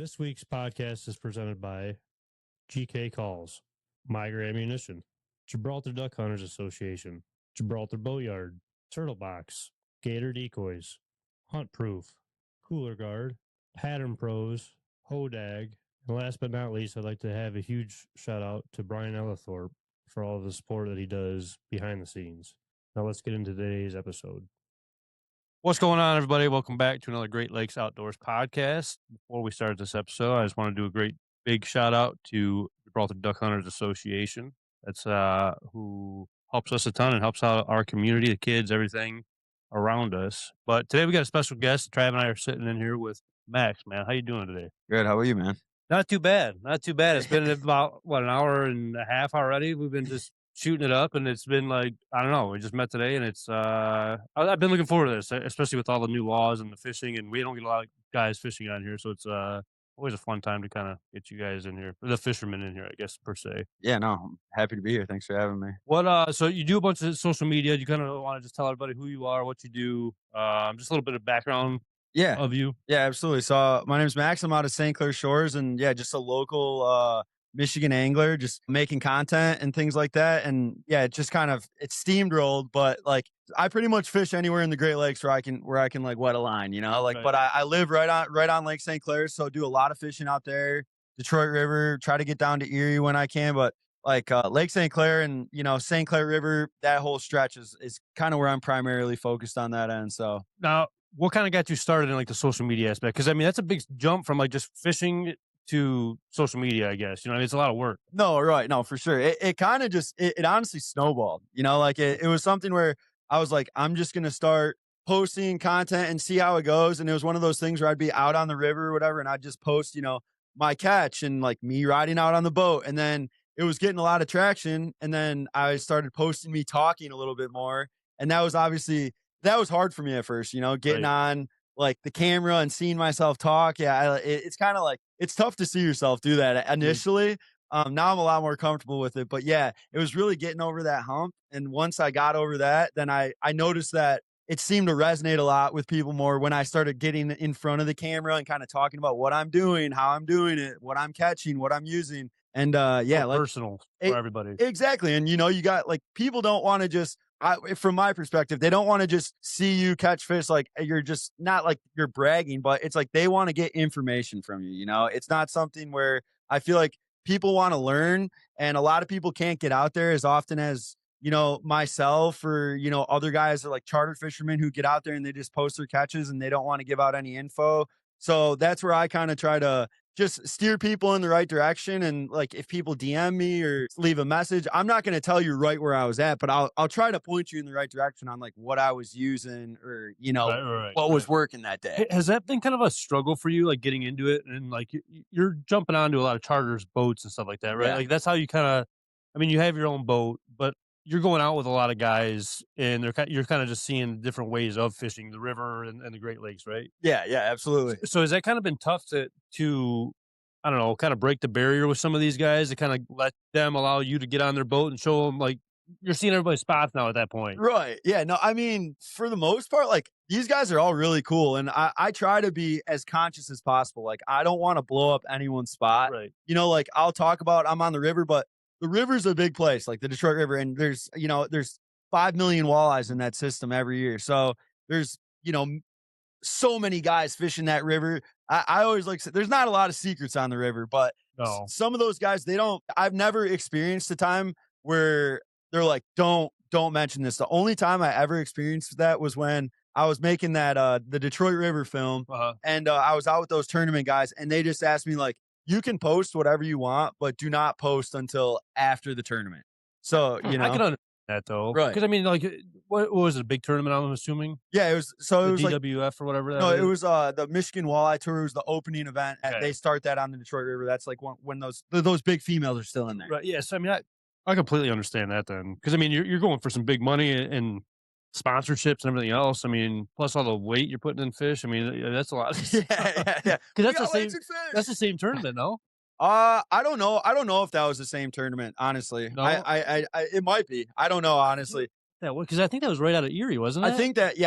This week's podcast is presented by GK Calls, Migra Ammunition, Gibraltar Duck Hunters Association, Gibraltar Boatyard, Turtle Box, Gator Decoys, Hunt Proof, Cooler Guard, Pattern Pros, Hodag, and last but not least, I'd like to have a huge shout out to Brian Ellithorpe for all of the support that he does behind the scenes. Now let's get into today's episode. What's going on, everybody? Welcome back to another Great Lakes Outdoors podcast. Before we start this episode, I just want to do a great big shout out to the Gibraltar Duck Hunters Association. That's who helps us a ton and helps out our community, the kids, everything around us. But today we got a special guest. Trav and I are sitting in here with Max. Man, how you doing today? Good. How are you, man? Not too bad. Not too bad. It's been about an hour and a half already. We've been just shooting it up, and it's been like, I don't know, we just met today, and it's I've been looking forward to this, especially with all the new laws and the fishing, and we don't get a lot of guys fishing on here, so it's always a fun time to kind of get you guys in here, the fishermen in here, I guess, per se. Yeah, no, I'm happy to be here. Thanks for having me. What so you do a bunch of social media. You kind of want to just tell everybody who you are, what you do, just a little bit of background of you. Yeah, absolutely. So my name's Max. I'm out of St. Clair Shores, and yeah, just a local Michigan angler, just making content and things like that. And yeah, it's steamrolled, but like I pretty much fish anywhere in the Great Lakes where I can like wet a line, you know, like, right. But I live right on Lake St. Clair. So do a lot of fishing out there, Detroit River, try to get down to Erie when I can, but like Lake St. Clair and, you know, St. Clair River, that whole stretch is kind of where I'm primarily focused on that end. So now, what kind of got you started in like the social media aspect? Because I mean, that's a big jump from like just fishing to social media, I guess. You know, it's a lot of work. No, right. No, for sure. It kind of just, it honestly snowballed, you know, like it was something where I was like, I'm just going to start posting content and see how it goes. And it was one of those things where I'd be out on the river or whatever, and I'd just post, you know, my catch and like me riding out on the boat. And then it was getting a lot of traction. And then I started posting me talking a little bit more. And that was hard for me at first, you know, getting on like the camera and seeing myself talk. Yeah. It's kind of like, it's tough to see yourself do that initially. Now I'm a lot more comfortable with it, but yeah, it was really getting over that hump. And once I got over that, then I noticed that it seemed to resonate a lot with people more when I started getting in front of the camera and kind of talking about what I'm doing, how I'm doing it, what I'm catching, what I'm using. And yeah, like personal for everybody. Exactly. And you know, you got like, people don't want to just, from my perspective, they don't want to just see you catch fish. Like you're just not like you're bragging, but it's like they want to get information from you. You know, it's not something where I feel like people want to learn, and a lot of people can't get out there as often as, you know, myself or, you know, other guys are like charter fishermen who get out there and they just post their catches and they don't want to give out any info. So that's where I kind of try to just steer people in the right direction. And like, if people DM me or leave a message, I'm not going to tell you right where I was at, but I'll try to point you in the right direction on like what I was using or, you know, what was working that day. Has that been kind of a struggle for you, like getting into it? And like you're jumping onto a lot of charters, boats and stuff like that, right? Yeah. Like that's how you kind of, I mean, you have your own boat, but you're going out with a lot of guys, and you're kind of just seeing different ways of fishing the river and the Great Lakes, right? Yeah, absolutely. So has that kind of been tough to I don't know, kind of break the barrier with some of these guys to kind of let them allow you to get on their boat and show them, like, you're seeing everybody's spots now at that point? Right. Yeah. No, I mean, for the most part, like these guys are all really cool, and I try to be as conscious as possible. Like I don't want to blow up anyone's spot. Right. You know, like I'll talk about I'm on the river, but the river's a big place, like the Detroit River, and there's 5 million walleyes in that system every year. So there's, you know, so many guys fishing that river. I always like to say there's not a lot of secrets on the river, but some of those guys, I've never experienced a time where they're like, don't mention this. The only time I ever experienced that was when I was making that, the Detroit River film, and I was out with those tournament guys, and they just asked me like, you can post whatever you want, but do not post until after the tournament. So, you know, I can understand that though. Right. Because I mean, like, what was it, a big tournament, I'm assuming? Yeah, it was DWF like, or whatever. It was the Michigan Walleye Tour. It was the opening event. Okay. They start that on the Detroit River. That's like when those big females are still in there. Right. Yeah. So I mean, I completely understand that then, because I mean, you're going for some big money and sponsorships and everything else. I mean, plus all the weight you're putting in fish. I mean, that's a lot. Yeah. Because that's the same tournament, no? I don't know. I don't know if that was the same tournament, honestly. No? I it might be. I don't know, honestly. that was, because I think that was right out of Erie, wasn't it? I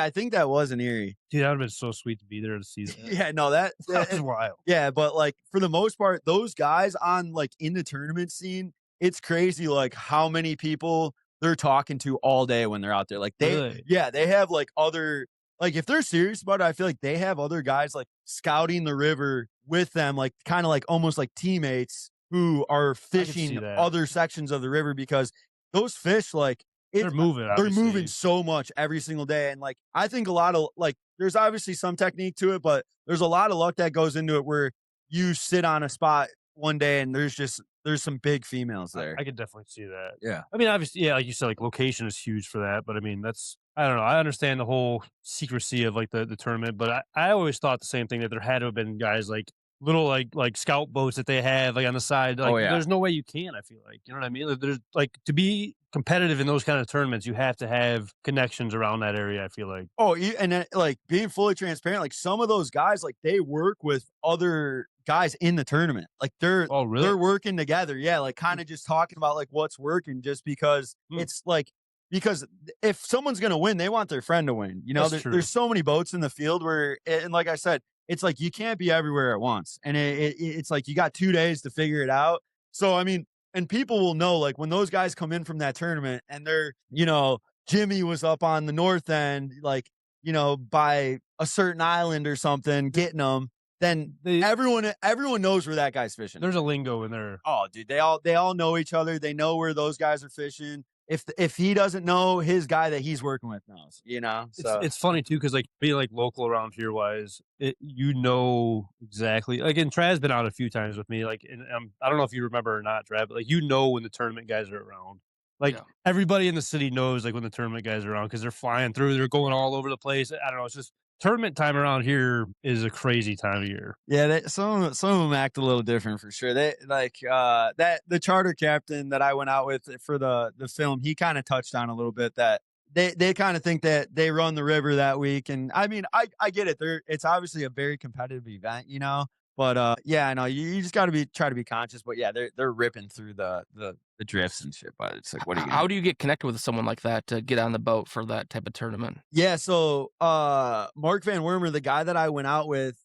think that was in Erie. Dude, that would have been so sweet to be there to see that. Yeah, no, that was wild. Yeah, but like for the most part, those guys on like in the tournament scene, it's crazy like how many people they're talking to all day when they're out there. Like they have like other, like if they're serious about it, I feel like they have other guys like scouting the river with them, like kind of like almost like teammates who are fishing other sections of the river, because those fish, like they're moving. They're moving so much every single day. And like, I think a lot of like, there's obviously some technique to it, but there's a lot of luck that goes into it where you sit on a spot one day and there's some big females there. I could definitely see that. Yeah. I mean, obviously, yeah, like you said, like location is huge for that. But I mean, I don't know. I understand the whole secrecy of like the tournament, but I always thought the same thing, that there had to have been guys like little like scout boats that they have like on the side. Like there's no way you can, I feel like, you know what I mean? Like, there's like, to be competitive in those kind of tournaments, you have to have connections around that area, I feel like. Oh, and then, like being fully transparent, like some of those guys, like they work with other guys in the tournament. Like they're working together. Yeah. Like kind of just talking about like what's working, just because it's like, because if someone's going to win, they want their friend to win. You know, there's so many boats in the field where, and like I said, it's like you can't be everywhere at once. And it's like you got 2 days to figure it out. So, I mean, and people will know, like when those guys come in from that tournament and they're, you know, Jimmy was up on the north end, like, you know, by a certain island or something, getting them, then everyone knows where that guy's fishing. There's a lingo in there. Oh, dude, they all know each other. They know where those guys are fishing. If he doesn't know, his guy that he's working with knows, you know. So it's funny too, because like being like local around here wise, you know exactly. Like, and Trav's been out a few times with me. Like, and I don't know if you remember or not, Trav, but like you know when the tournament guys are around. Like everybody in the city knows like when the tournament guys are around, because they're flying through, they're going all over the place. I don't know. It's just tournament time around here is a crazy time of year. Yeah, some of them act a little different for sure. They like that the charter captain that I went out with for the film, he kind of touched on a little bit that they kind of think that they run the river that week. And I mean, I get it. It's obviously a very competitive event, you know. But yeah, I know you just got to try to be conscious. But yeah, they're ripping through the drifts and shit. But it's like, what are you? How do you get connected with someone like that to get on the boat for that type of tournament? Yeah, so Mark Van Wormer, the guy that I went out with,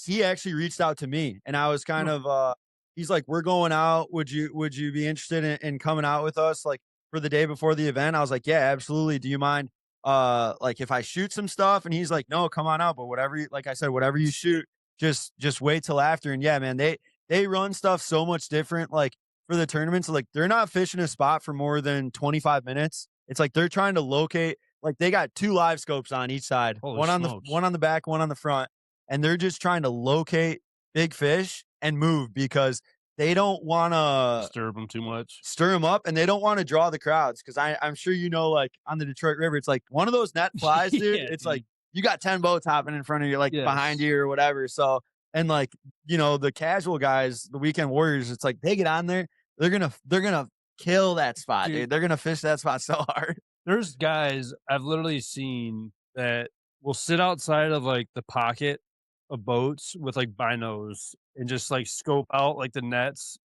he actually reached out to me, and I was kind of he's like, we're going out. Would you be interested in coming out with us like for the day before the event? I was like, yeah, absolutely. Do you mind like if I shoot some stuff? And he's like, no, come on out. But whatever, like I said, whatever you shoot, just wait till after. And yeah, man, they run stuff so much different. Like for the tournaments, like they're not fishing a spot for more than 25 minutes. It's like they're trying to locate, like they got 2 live scopes on each side, one on the back, one on the front. And they're just trying to locate big fish and move, because they don't want to stir them too much, stir them up, and they don't want to draw the crowds. Because I'm sure you know, like on the Detroit River, it's like one of those net flies, dude. It's like you got 10 boats hopping in front of you, like behind you or whatever. So, and like, you know, the casual guys, the weekend warriors, it's like they get on there, they're gonna kill that spot, dude. They're gonna fish that spot so hard. There's guys I've literally seen that will sit outside of like the pocket of boats with like binos and just like scope out like the nets.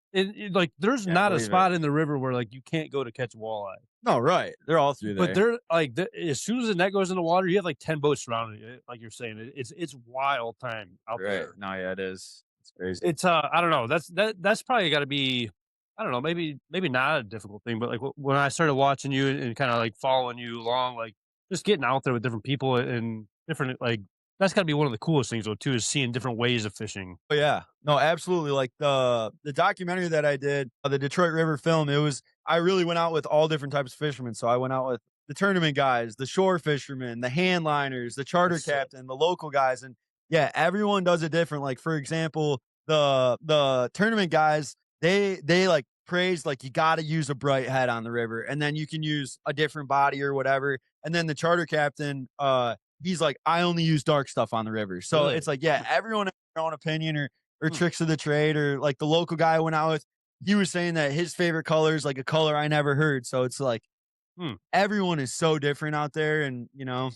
Like there's not a spot in the river where like you can't go to catch walleye. No, right. They're all through there. But they're like, as soon as the net goes in the water, you have like 10 boats surrounding it. Like you're saying, it's wild time out there. No, yeah, it is. It's crazy. It's I don't know. That's probably got to be, I don't know, maybe not a difficult thing, but like when I started watching you and kind of like following you along, like just getting out there with different people and different, like that's got to be one of the coolest things though too, is seeing different ways of fishing. Oh yeah, no, absolutely. Like the documentary that I did, the Detroit River film, I really went out with all different types of fishermen. So I went out with the tournament guys, the shore fishermen, the handliners, the charter captain, the local guys, and yeah, everyone does it different. Like for example, the tournament guys, they like praise like you got to use a bright head on the river, and then you can use a different body or whatever. And then the charter captain, he's like, I only use dark stuff on the river. So it's like, yeah, everyone has their own opinion or tricks of the trade. Or like the local guy I went out with, he was saying that his favorite color is like a color I never heard. So it's like everyone is so different out there. And you know,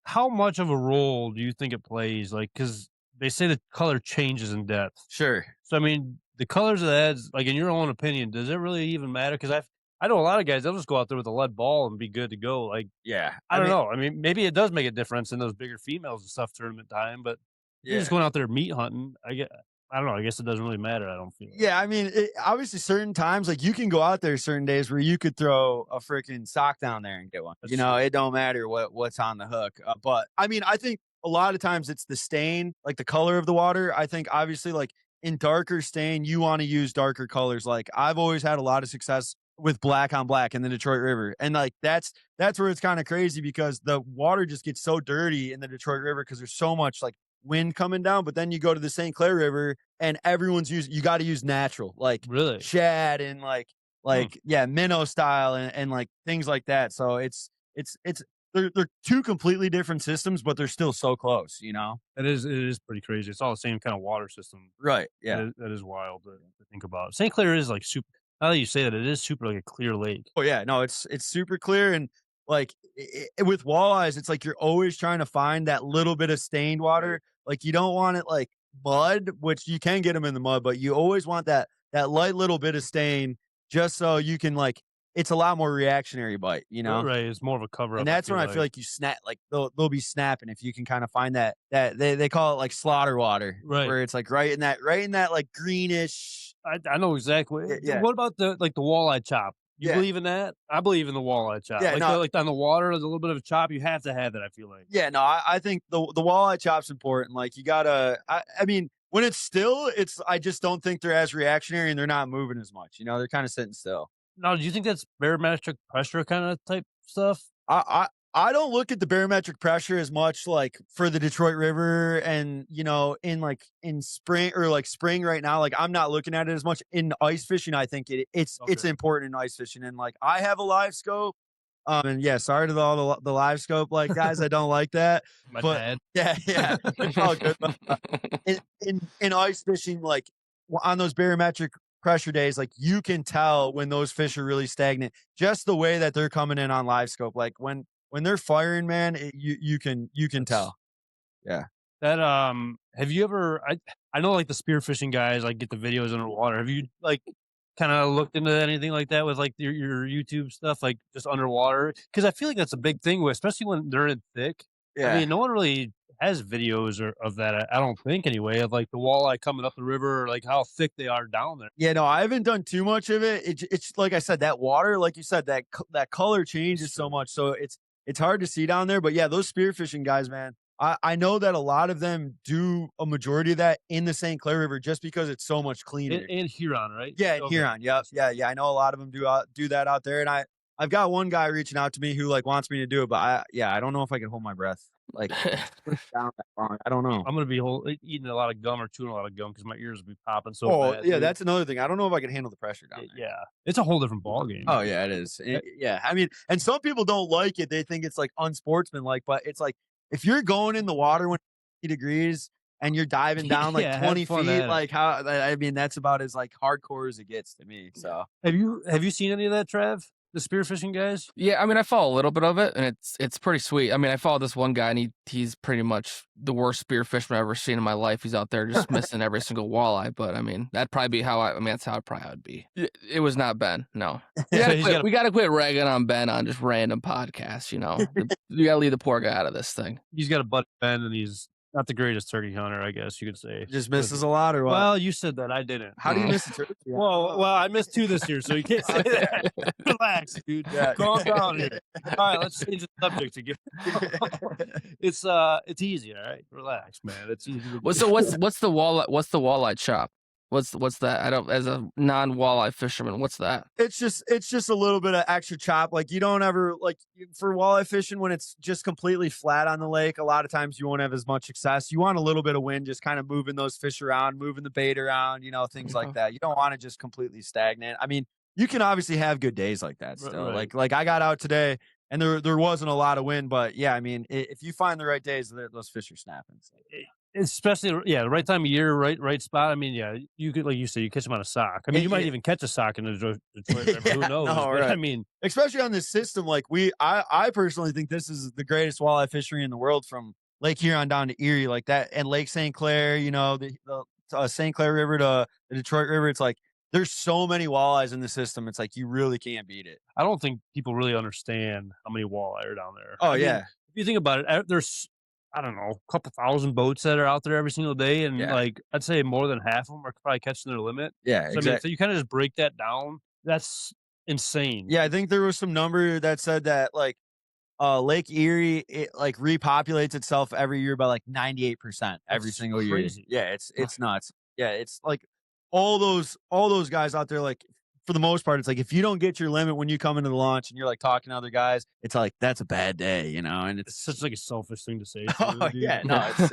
how much of a role do you think it plays? Like, because they say the color changes in depth. Sure. So I mean, the colors of the heads, like in your own opinion, does it really even matter? Because I know a lot of guys, they'll just go out there with a lead ball and be good to go. Like, Yeah. I don't know. I mean, maybe it does make a difference in those bigger females and stuff tournament time, but you're just going out there meat hunting. I don't know. I guess it doesn't really matter. I don't feel. Yeah, I mean, obviously, certain times, like you can go out there certain days where you could throw a freaking sock down there and get one. That's You know, true. it don't matter what's on the hook. But I mean, I think a lot of times it's the stain, like the color of the water. I think obviously, like in darker stain, you want to use darker colors. Like I've always had a lot of success with black on black in the Detroit River, and like that's where it's kind of crazy because the water just gets so dirty in the Detroit River because there's so much like wind coming down. But then you go to the St. Clair River and everyone's using, you got to use natural, like Really? shad and like yeah, minnow style and like things like that. So it's they're two completely different systems, but they're still so close, you know? It is pretty crazy. It's all the same kind of water system. Right. Yeah. That is wild to think about. St. Clair is like super. Now that you say that, it is super like a clear lake. Oh yeah, no, it's super clear and like with walleyes, it's like you're always trying to find that little bit of stained water. Like you don't want it like mud, which you can get them in the mud, but you always want that light little bit of stain just so you can like. It's a lot more reactionary bite, you know. Right? It's more of a cover up. And that's when I feel like you snap, like they'll be snapping if you can kind of find that they call it like slaughter water, right? Where it's like right in that like greenish. I know exactly. Yeah. What about the walleye chop? You believe in that? I believe in the walleye chop. Yeah, like on the water, there's a little bit of a chop. You have to have it. I feel like. Yeah, no, I think the walleye chop's important. Like you gotta. I mean, when it's still, I just don't think they're as reactionary and they're not moving as much. You know, they're kind of sitting still. Now, do you think that's barometric pressure kind of type stuff? I don't look at the barometric pressure as much like for the Detroit River and, you know, in spring or like spring right now, like I'm not looking at it as much in ice fishing. I think it's important in ice fishing. And like I have a live scope. And yeah, sorry to all the live scope, like guys, I don't like that. My but bad. yeah, it's all good. But, in ice fishing, like on those barometric pressure days, like you can tell when those fish are really stagnant, just the way that they're coming in on live scope. Like when they're firing, man, you can tell. Yeah. That have you ever? I know like the spearfishing guys like get the videos underwater. Have you like kind of looked into anything like that with like your YouTube stuff, like just underwater? Because I feel like that's a big thing, especially when they're in thick. Yeah. I mean, no one really has videos of that. I don't think anyway, of like the walleye coming up the river, like how thick they are down there. Yeah, no, I haven't done too much of it. It's like I said, that water, like you said, that color changes so much, so it's hard to see down there. But yeah, those spearfishing guys, man, I know that a lot of them do a majority of that in the St. Clair River just because it's so much cleaner. And Huron, right? Yeah, and Huron. Yep. Yeah. I know a lot of them do that out there, and I've got one guy reaching out to me who like wants me to do it, but I don't know if I can hold my breath like down that long. I don't know. I'm gonna be eating a lot of gum or chewing a lot of gum because my ears will be popping so bad. Yeah, that's another thing. I don't know if I can handle the pressure down there. Yeah, it's a whole different ball game. Oh yeah, it is. Yeah, I mean, and some people don't like it. They think it's like unsportsmanlike, but it's like if you're going in the water when it's 80 degrees and you're diving down like 20 feet, like how? I mean, that's about as like hardcore as it gets to me. So have you seen any of that, Trav? The spearfishing guys? Yeah, I mean, I follow a little bit of it, and it's pretty sweet. I mean, I follow this one guy, and he's pretty much the worst spearfishman I've ever seen in my life. He's out there just missing every single walleye. But I mean, that'd probably be how that's how it probably would be. It was not Ben. No, we got to quit ragging on Ben on just random podcasts. You know, you got to leave the poor guy out of this thing. He's got a butt Ben, and he's not the greatest turkey hunter, I guess you could say. Just misses a lot, or what? Well, you said that. I didn't. How do you miss a turkey? Well, I missed 2 this year, so you can't say that. Relax, dude. Yeah. Calm down here. All right, let's change the subject again. It's easy, all right? Relax, man. It's easy. What's the walleye chop? What's that? I don't, as a non-walleye fisherman, what's that? It's just a little bit of extra chop. Like you don't ever like for walleye fishing when it's just completely flat on the lake. A lot of times you won't have as much success. You want a little bit of wind, just kind of moving those fish around, moving the bait around, you know, things like that. You don't want it just completely stagnant. I mean, you can obviously have good days like that still. Right. Like I got out today and there wasn't a lot of wind, but yeah, I mean, if you find the right days, those fish are snapping. So. Especially, the right time of year, right spot. I mean, yeah, you could, like you say, you catch them on a sock. I mean, you might even catch a sock in the Detroit River. Who knows? No, right. right. I mean, especially on this system, like I personally think this is the greatest walleye fishery in the world from Lake Huron down to Erie, like that, and Lake St. Clair. You know, the St. Clair River to the Detroit River. It's like there's so many walleyes in the system. It's like you really can't beat it. I don't think people really understand how many walleye are down there. Oh, I mean, yeah. if you think about it, there's, I don't know, a couple thousand boats that are out there every single day. And Yeah. like, I'd say more than half of them are probably catching their limit. Yeah, So, I mean, if you kind of just break that down, that's insane. Yeah, I think there was some number that said that like Lake Erie, it like repopulates itself every year by like 98% every That's single crazy. year. Yeah, it's nuts. Yeah, it's like all those guys out there, like for the most part, it's like if you don't get your limit when you come into the launch and you're like talking to other guys, it's like that's a bad day, you know. And It's such like a selfish thing to say. oh Dude. yeah, no, it's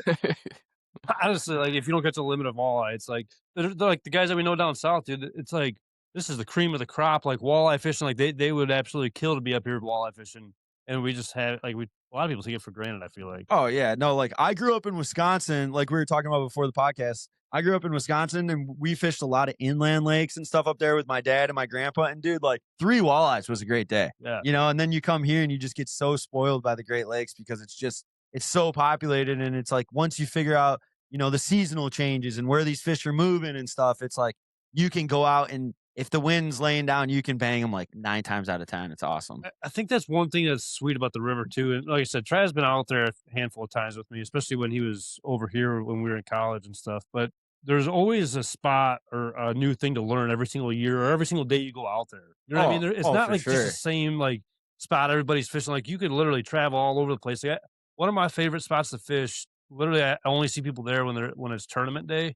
Honestly, like if you don't get to the limit of walleye, it's like they're like the guys that we know down south, dude. It's like this is the cream of the crop, like walleye fishing. Like they would absolutely kill to be up here walleye fishing, and we just have like a lot of people take it for granted. I feel like. oh yeah, no, like I grew up in Wisconsin, like we were talking about before the podcast. I grew up in Wisconsin and we fished a lot of inland lakes and stuff up there with my dad and my grandpa. And dude, like 3 walleyes was a great day. Yeah. You know, and then you come here and you just get so spoiled by the Great Lakes because it's so populated. And it's like once you figure out, you know, the seasonal changes and where these fish are moving and stuff, it's like you can go out and if the wind's laying down, you can bang them like 9 times out of 10. It's awesome. I think that's one thing that's sweet about the river too. And like I said, Trav's been out there a handful of times with me, especially when he was over here when we were in college and stuff. But there's always a spot or a new thing to learn every single year or every single day you go out there. You know what I mean? It's not for like just sure. the same like spot everybody's fishing. Like you could literally travel all over the place. Like, one of my favorite spots to fish. Literally, I only see people there when it's tournament day.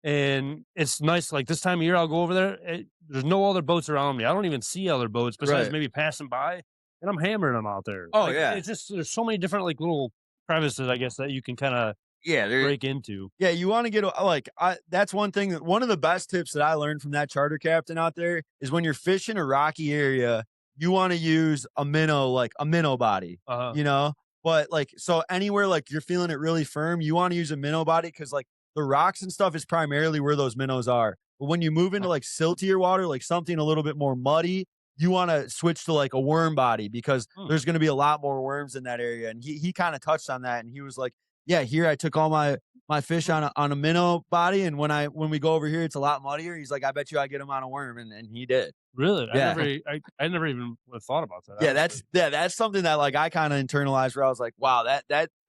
And it's nice. Like this time of year, I'll go over there. There's no other boats around me. I don't even see other boats besides Right. maybe passing by, and I'm hammering them out there. Oh, Like, yeah. it's just there's so many different like little crevices, I guess, that you can kind of Yeah, break into. yeah, you want to get like that's one thing that one of the best tips that I learned from that charter captain out there is when you're fishing a rocky area, you want to use a minnow, like a minnow body, you know. But like so anywhere like you're feeling it really firm, you want to use a minnow body because like the rocks and stuff is primarily where those minnows are. But when you move into like siltier water, like something a little bit more muddy, you want to switch to like a worm body because there's going to be a lot more worms in that area. And he kind of touched on that, and he was like, "Yeah, here I took all my fish on a minnow body, and when we go over here, it's a lot muddier." He's like, "I bet you I get them on a worm," and he did. Really? Yeah. I never even thought about that. Yeah, honestly. that's something that like I kind of internalized where I was like, wow,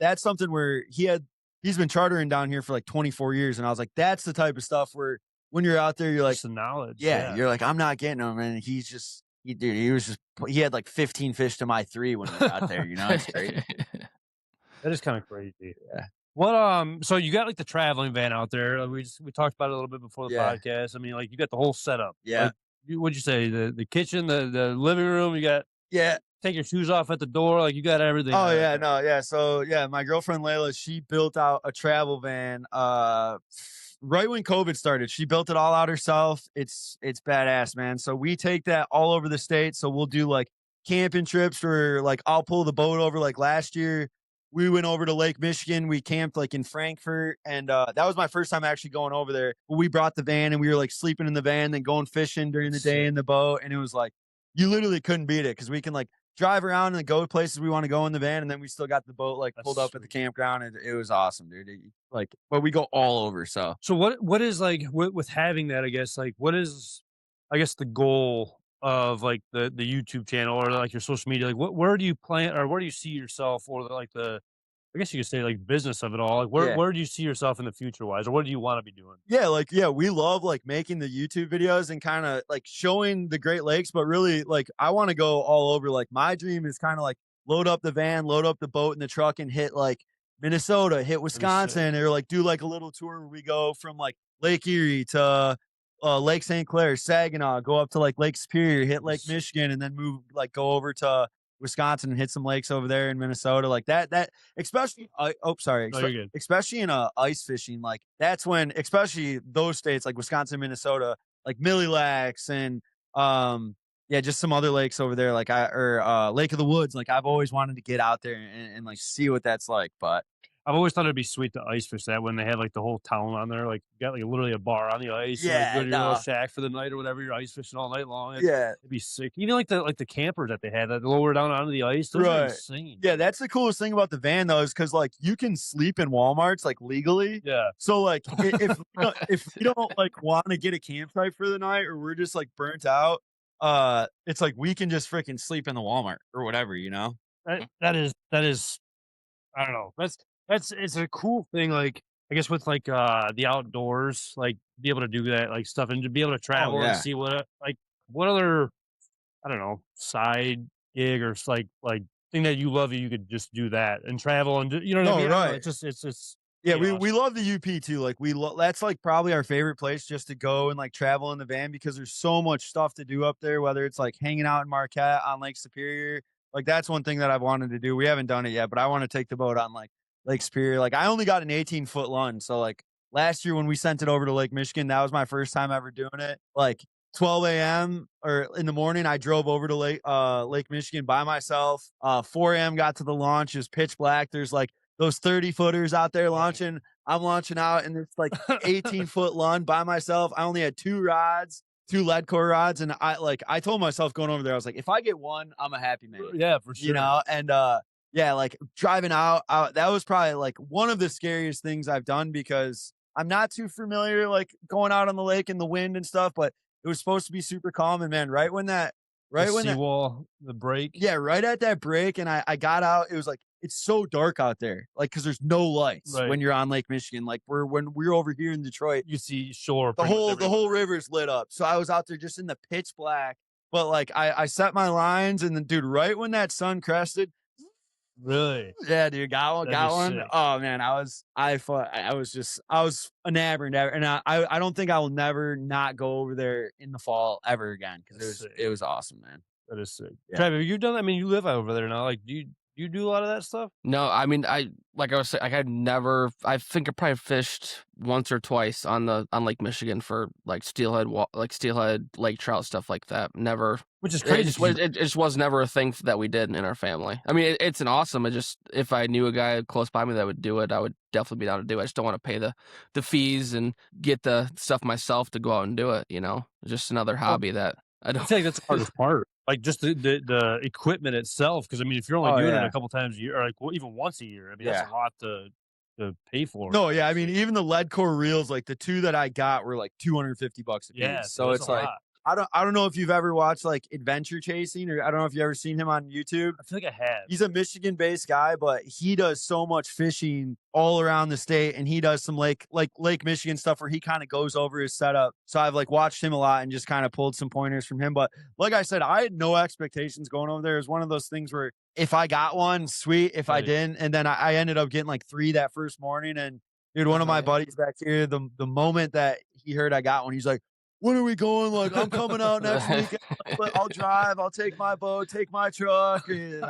that's something where he's been chartering down here for like 24 years, and I was like, that's the type of stuff where when you're out there, you're like, Just the knowledge. yeah, you're like, I'm not getting them, and he had like 15 fish to my 3 when we got there, you know, it's crazy. That is kind of crazy. Yeah. What so you got like the traveling van out there. We talked about it a little bit before the Yeah. podcast. I mean, like you got the whole setup. Yeah. Like, what'd you say? The kitchen, the living room. You got Yeah. take your shoes off at the door. Like you got everything. Oh right yeah, there. no, yeah. So yeah, my girlfriend Layla, she built out a travel van. Right when COVID started, she built it all out herself. It's badass, man. So we take that all over the state. So we'll do like camping trips where like I'll pull the boat over. Like last year, we went over to Lake Michigan. We camped like in Frankfurt, and that was my first time actually going over there. We brought the van and we were like sleeping in the van, then going fishing during the day in the boat, and it was like you literally couldn't beat it because we can like drive around and go places we want to go in the van, and then we still got the boat like pulled up at the campground, and it was awesome, dude. But we go all over. So what is like with having that? I guess like what is I guess the goal of like the YouTube channel or like your social media? Like where do you plan or where do you see yourself or like the I guess you could say like business of it all. Like where do you see yourself in the future wise, or what do you want to be doing? Yeah, we love like making the YouTube videos and kind of like showing the Great Lakes, but really like I want to go all over. Like my dream is kind of like load up the van, load up the boat and the truck and hit like Minnesota, hit Wisconsin, or like do like a little tour where we go from like Lake Erie to Lake St. Clair, Saginaw, go up to like Lake Superior, hit Lake Michigan, and then move like go over to Wisconsin and hit some lakes over there in Minnesota, like that especially especially in ice fishing, like that's when especially those states like Wisconsin, Minnesota, like Mille Lacs and just some other lakes over there, like Lake of the Woods. Like I've always wanted to get out there and like see what that's like. But I've always thought it'd be sweet to ice fish that when they had like the whole town on there, like you got like literally a bar on the ice, and like go Yeah, to your little no. shack for the night or whatever. You're ice fishing all night long. Yeah. It'd be sick. Even like the campers that they had that lower down onto the ice, those are Right. insane. Yeah, that's the coolest thing about the van though, is because like you can sleep in Walmarts like legally. Yeah. So like if we don't like want to get a campsite for the night, or we're just like burnt out, it's like we can just freaking sleep in the Walmart or whatever, you know? That is I don't know. It's a cool thing, like I guess with like the outdoors, like be able to do that like stuff and to be able to travel yeah. and see what other I don't know, side gig or like thing that you love, you could just do that and travel and you know what I No, mean? I don't know, right. it's Yeah, pretty we awesome. love the UP too. Like that's like probably our favorite place just to go and like travel in the van, because there's so much stuff to do up there, whether it's like hanging out in Marquette on Lake Superior. Like that's one thing that I've wanted to do. We haven't done it yet, but I want to take the boat on like Lake Superior. Like I only got an 18-foot Lund. So like last year when we sent it over to Lake Michigan, that was my first time ever doing it. Like 12 a.m. or in the morning, I drove over to Lake Michigan by myself. 4 a.m. got to the launch. It was pitch black. There's like those 30-footers out there launching. I'm launching out and it's like 18-foot Lund by myself. I only had 2 rods, 2 lead core rods. And I told myself going over there, I was like, if I get one, I'm a happy man. Yeah, for sure. You know? And yeah, like driving out, that was probably like one of the scariest things I've done, because I'm not too familiar like going out on the lake in the wind and stuff, but it was supposed to be super calm. And man, right when that seawall, the break. yeah, right at that break, and I got out, it was like, it's so dark out there, like because there's no lights when you're on Lake Michigan. Like when we're over here in Detroit, You see shore. the pretty much whole river's lit up. So I was out there just in the pitch black. But like I set my lines, and then dude, right when that sun crested, Really? yeah, dude, got That is one. sick. Oh man, I was enamored, and I don't think I will never not go over there in the fall ever again, because That's sick. it was awesome, man. That is sick. Yeah. Trav, have you done that? I mean, you live over there now. Like, do you do a lot of that stuff? No, I mean, I was saying, like, I think I probably fished once or twice on Lake Michigan for like steelhead lake trout, stuff like that. Never. Which is It crazy. just was never a thing that we did in our family. I mean, it's an awesome. It just, if I knew a guy close by me that would do it, I would definitely be down to do it. I just don't want to pay the fees and get the stuff myself to go out and do it. You know, it's just another hobby that I I don't. think that's the hardest part. Like just the equipment itself. Because I mean, if you're only doing it a couple times a year, or like even once a year, I mean, that's a lot to pay for. No, yeah, I mean, even the lead core reels, like the 2 that I got were like $250 a piece. Yeah, So it's like, I don't know if you've ever watched like Adventure Chasing, or I don't know if you ever seen him on YouTube. I feel like I have. He's a Michigan-based guy, but he does so much fishing all around the state, and he does some Lake Michigan stuff where he kind of goes over his setup. So I've like watched him a lot and just kind of pulled some pointers from him. But like I said, I had no expectations going over there. It was one of those things where if I got one, sweet. If I didn't, and then I ended up getting like 3 that first morning. And dude, one of my buddies back here, the moment that he heard I got one, he's like, when are we going? Like, I'm coming out next weekend. I'll drive. I'll take my boat, take my truck. And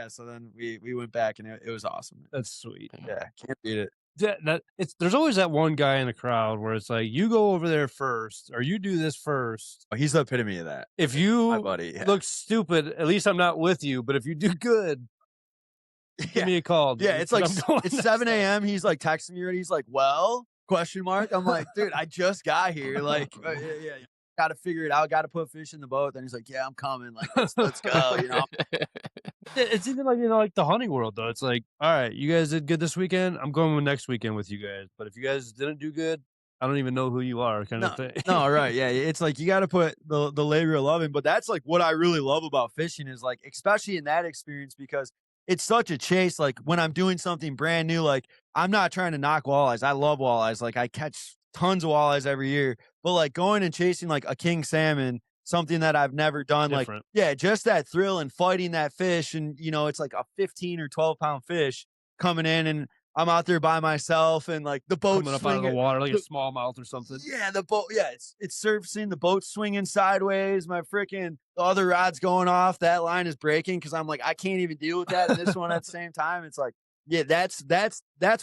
so then we went back, and it was awesome. That's sweet. Yeah, can't beat it. Yeah, there's always that one guy in the crowd where it's like, you go over there first, or you do this first. Oh, he's the epitome of that. If you my buddy, look stupid, at least I'm not with you. But if you do good, give me a call. Dude, yeah, it's like it's 7 time. a.m. He's like texting me already. He's like, well, ? I'm like, dude, I just got here. Like, yeah. Got to figure it out. Got to put fish in the boat. Then he's like, yeah, I'm coming. Like, let's go. You know, It's even like, like the hunting world though. It's like, all right, you guys did good this weekend. I'm going next weekend with you guys. But if you guys didn't do good, I don't even know who you are, kind of thing. No, right. Yeah. It's like you got to put the labor of love in. But that's like what I really love about fishing is like, especially in that experience, because it's such a chase. Like when I'm doing something brand new, like I'm not trying to knock walleyes. I love walleyes. Like I catch tons of walleyes every year, but like going and chasing like a king salmon, something that I've never done, Different. like, yeah, just that thrill and fighting that fish. And, you know, it's like a 15 or 12 pound fish coming in, and I'm out there by myself, and like the boat coming up out of the water, like a smallmouth or something. Yeah, the boat. Yeah, it's surfacing. The boat's swinging sideways. My freaking the other rod's going off. That line is breaking because I'm like, I can't even deal with that and this one at the same time. It's like, yeah, that's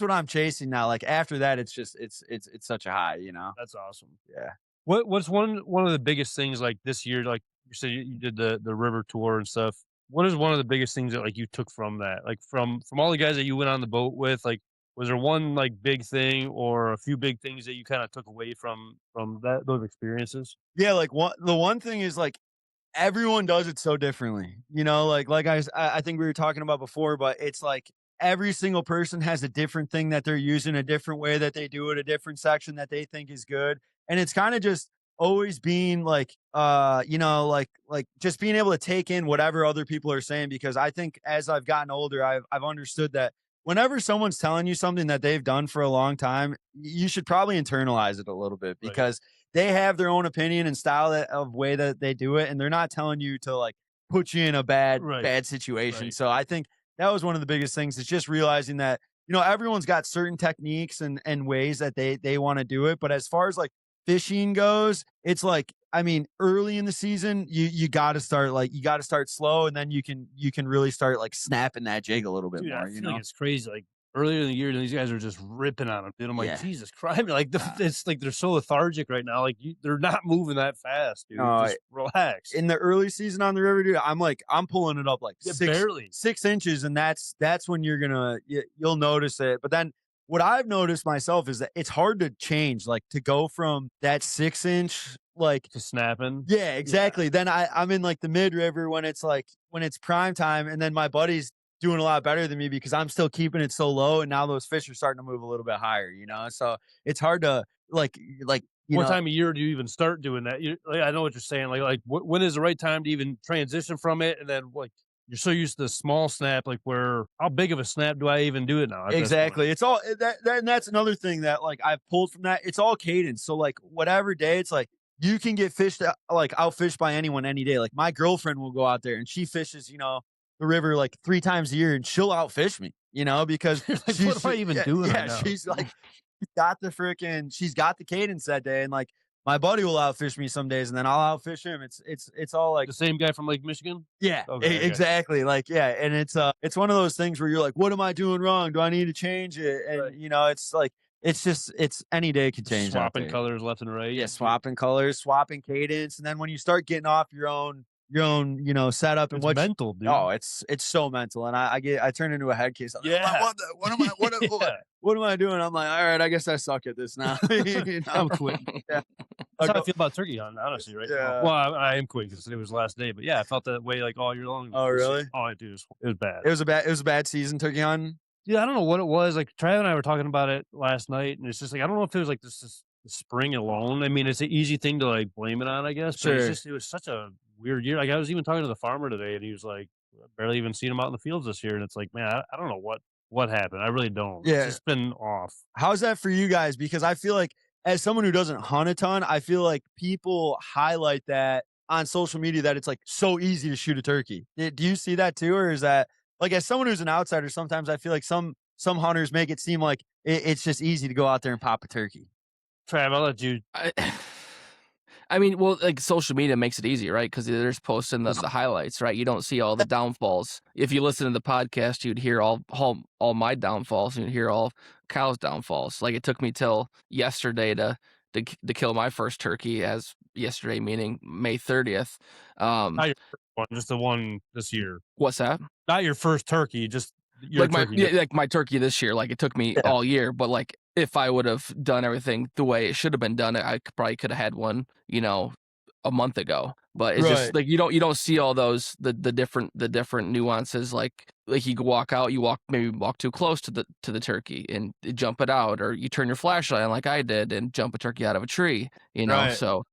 what I'm chasing now. Like after that, it's just it's such a high, you know. That's awesome. Yeah. What's one of the biggest things like this year? Like you said, you did the river tour and stuff. What is one of the biggest things that like you took from that? Like from all the guys that you went on the boat with, like Was there one like big thing or a few big things that you kind of took away from those experiences? Yeah, like the one thing is like everyone does it so differently. You know, I think we were talking about before, but it's like every single person has a different thing that they're using, a different way that they do it, a different section that they think is good. And it's kind of just always being like just being able to take in whatever other people are saying, because I think as I've gotten older, I've understood that whenever someone's telling you something that they've done for a long time, you should probably internalize it a little bit, because they have their own opinion and style of way that they do it, and they're not telling you to like put you in a bad situation. Right. So I think that was one of the biggest things, is just realizing that, you know, everyone's got certain techniques and ways that they want to do it. But as far as like fishing goes, it's like, I mean, early in the season, you got to start slow, and then you can really start like snapping that jig a little bit Dude, more. I feel like it's crazy. Like earlier in the year, these guys are just ripping on them. Dude, I'm like, Jesus Christ! Like it's like they're so lethargic right now. Like they're not moving that fast, dude. Just relax. In the early season on the river, dude, I'm pulling it up like barely 6 inches, and that's when you'll notice it. But then what I've noticed myself is that it's hard to change, like to go from that 6 inch like to snapping. Yeah, exactly. Yeah. Then I'm in like the mid river when it's prime time, and then my buddy's doing a lot better than me because I'm still keeping it so low, and now those fish are starting to move a little bit higher, you know? So it's hard to what time of year do you even start doing that? I know what you're saying. When is the right time to even transition from it? And then like you're so used to the small snap, like how big of a snap do I even do it now? Exactly. It's all and that's another thing that like I've pulled from that. It's all cadence. So like whatever day, it's like you can get fished outfished by anyone any day. Like my girlfriend will go out there and she fishes, you know, the river like 3 times a year, and she'll outfish me, you know, because like, what am I even doing? Yeah, she's like she's got the cadence that day, and like my buddy will outfish me some days, and then I'll outfish him. It's all like the same guy from Lake Michigan. Yeah, exactly. Like, yeah, and it's one of those things where you're like, what am I doing wrong? Do I need to change it? And you know, it's like it's any day can change. Swapping colors left and right. Yeah, swapping colors, swapping cadence, and then when you start getting off your own you know setup, and what's mental, dude. Oh, it's so mental, and I turn into a head case. I'm like, what am I doing? I'm like, all right, I guess I suck at this now. You know? I'm quitting. Yeah. That's how I feel about turkey hunting, honestly, right? Yeah. Well, I am quitting because today was the last day, but yeah, I felt that way like all year long. Oh, really? Oh, I do. It was bad. It was a bad season turkey hunting. Yeah, I don't know what it was. Like Trav and I were talking about it last night, and it's just like I don't know if it was like this spring alone. I mean, it's an easy thing to like blame it on, I guess. But it was such a weird year. Like I was even talking to the farmer today, and he was like, barely even seen him out in the fields this year, and it's like, man, I don't know what happened. I really don't. Yeah. It's just been off. How's that for you guys? Because I feel like as someone who doesn't hunt a ton, I feel like people highlight that on social media, that it's like so easy to shoot a turkey. Do you see that too? Or is that like, as someone who's an outsider, sometimes I feel like some hunters make it seem like it's just easy to go out there and pop a turkey. Trav, I'll let you. I mean, well, like social media makes it easy, right? Because they're just posting the highlights, right? You don't see all the downfalls. If you listen to the podcast, you'd hear all my downfalls, and you'd hear all Kyle's downfalls. Like it took me till yesterday to kill my first turkey, as yesterday meaning May 30th. Not your first one, just the one this year. What's that? Not your first turkey, just your turkey. Like my turkey this year. Like it took me all year, but like if I would have done everything the way it should have been done, I probably could have had one, you know, a month ago. But it's just like you don't see all those the different nuances. Like you walk out, maybe walk too close to the turkey and jump it out, or you turn your flashlight on like I did and jump a turkey out of a tree. You know, so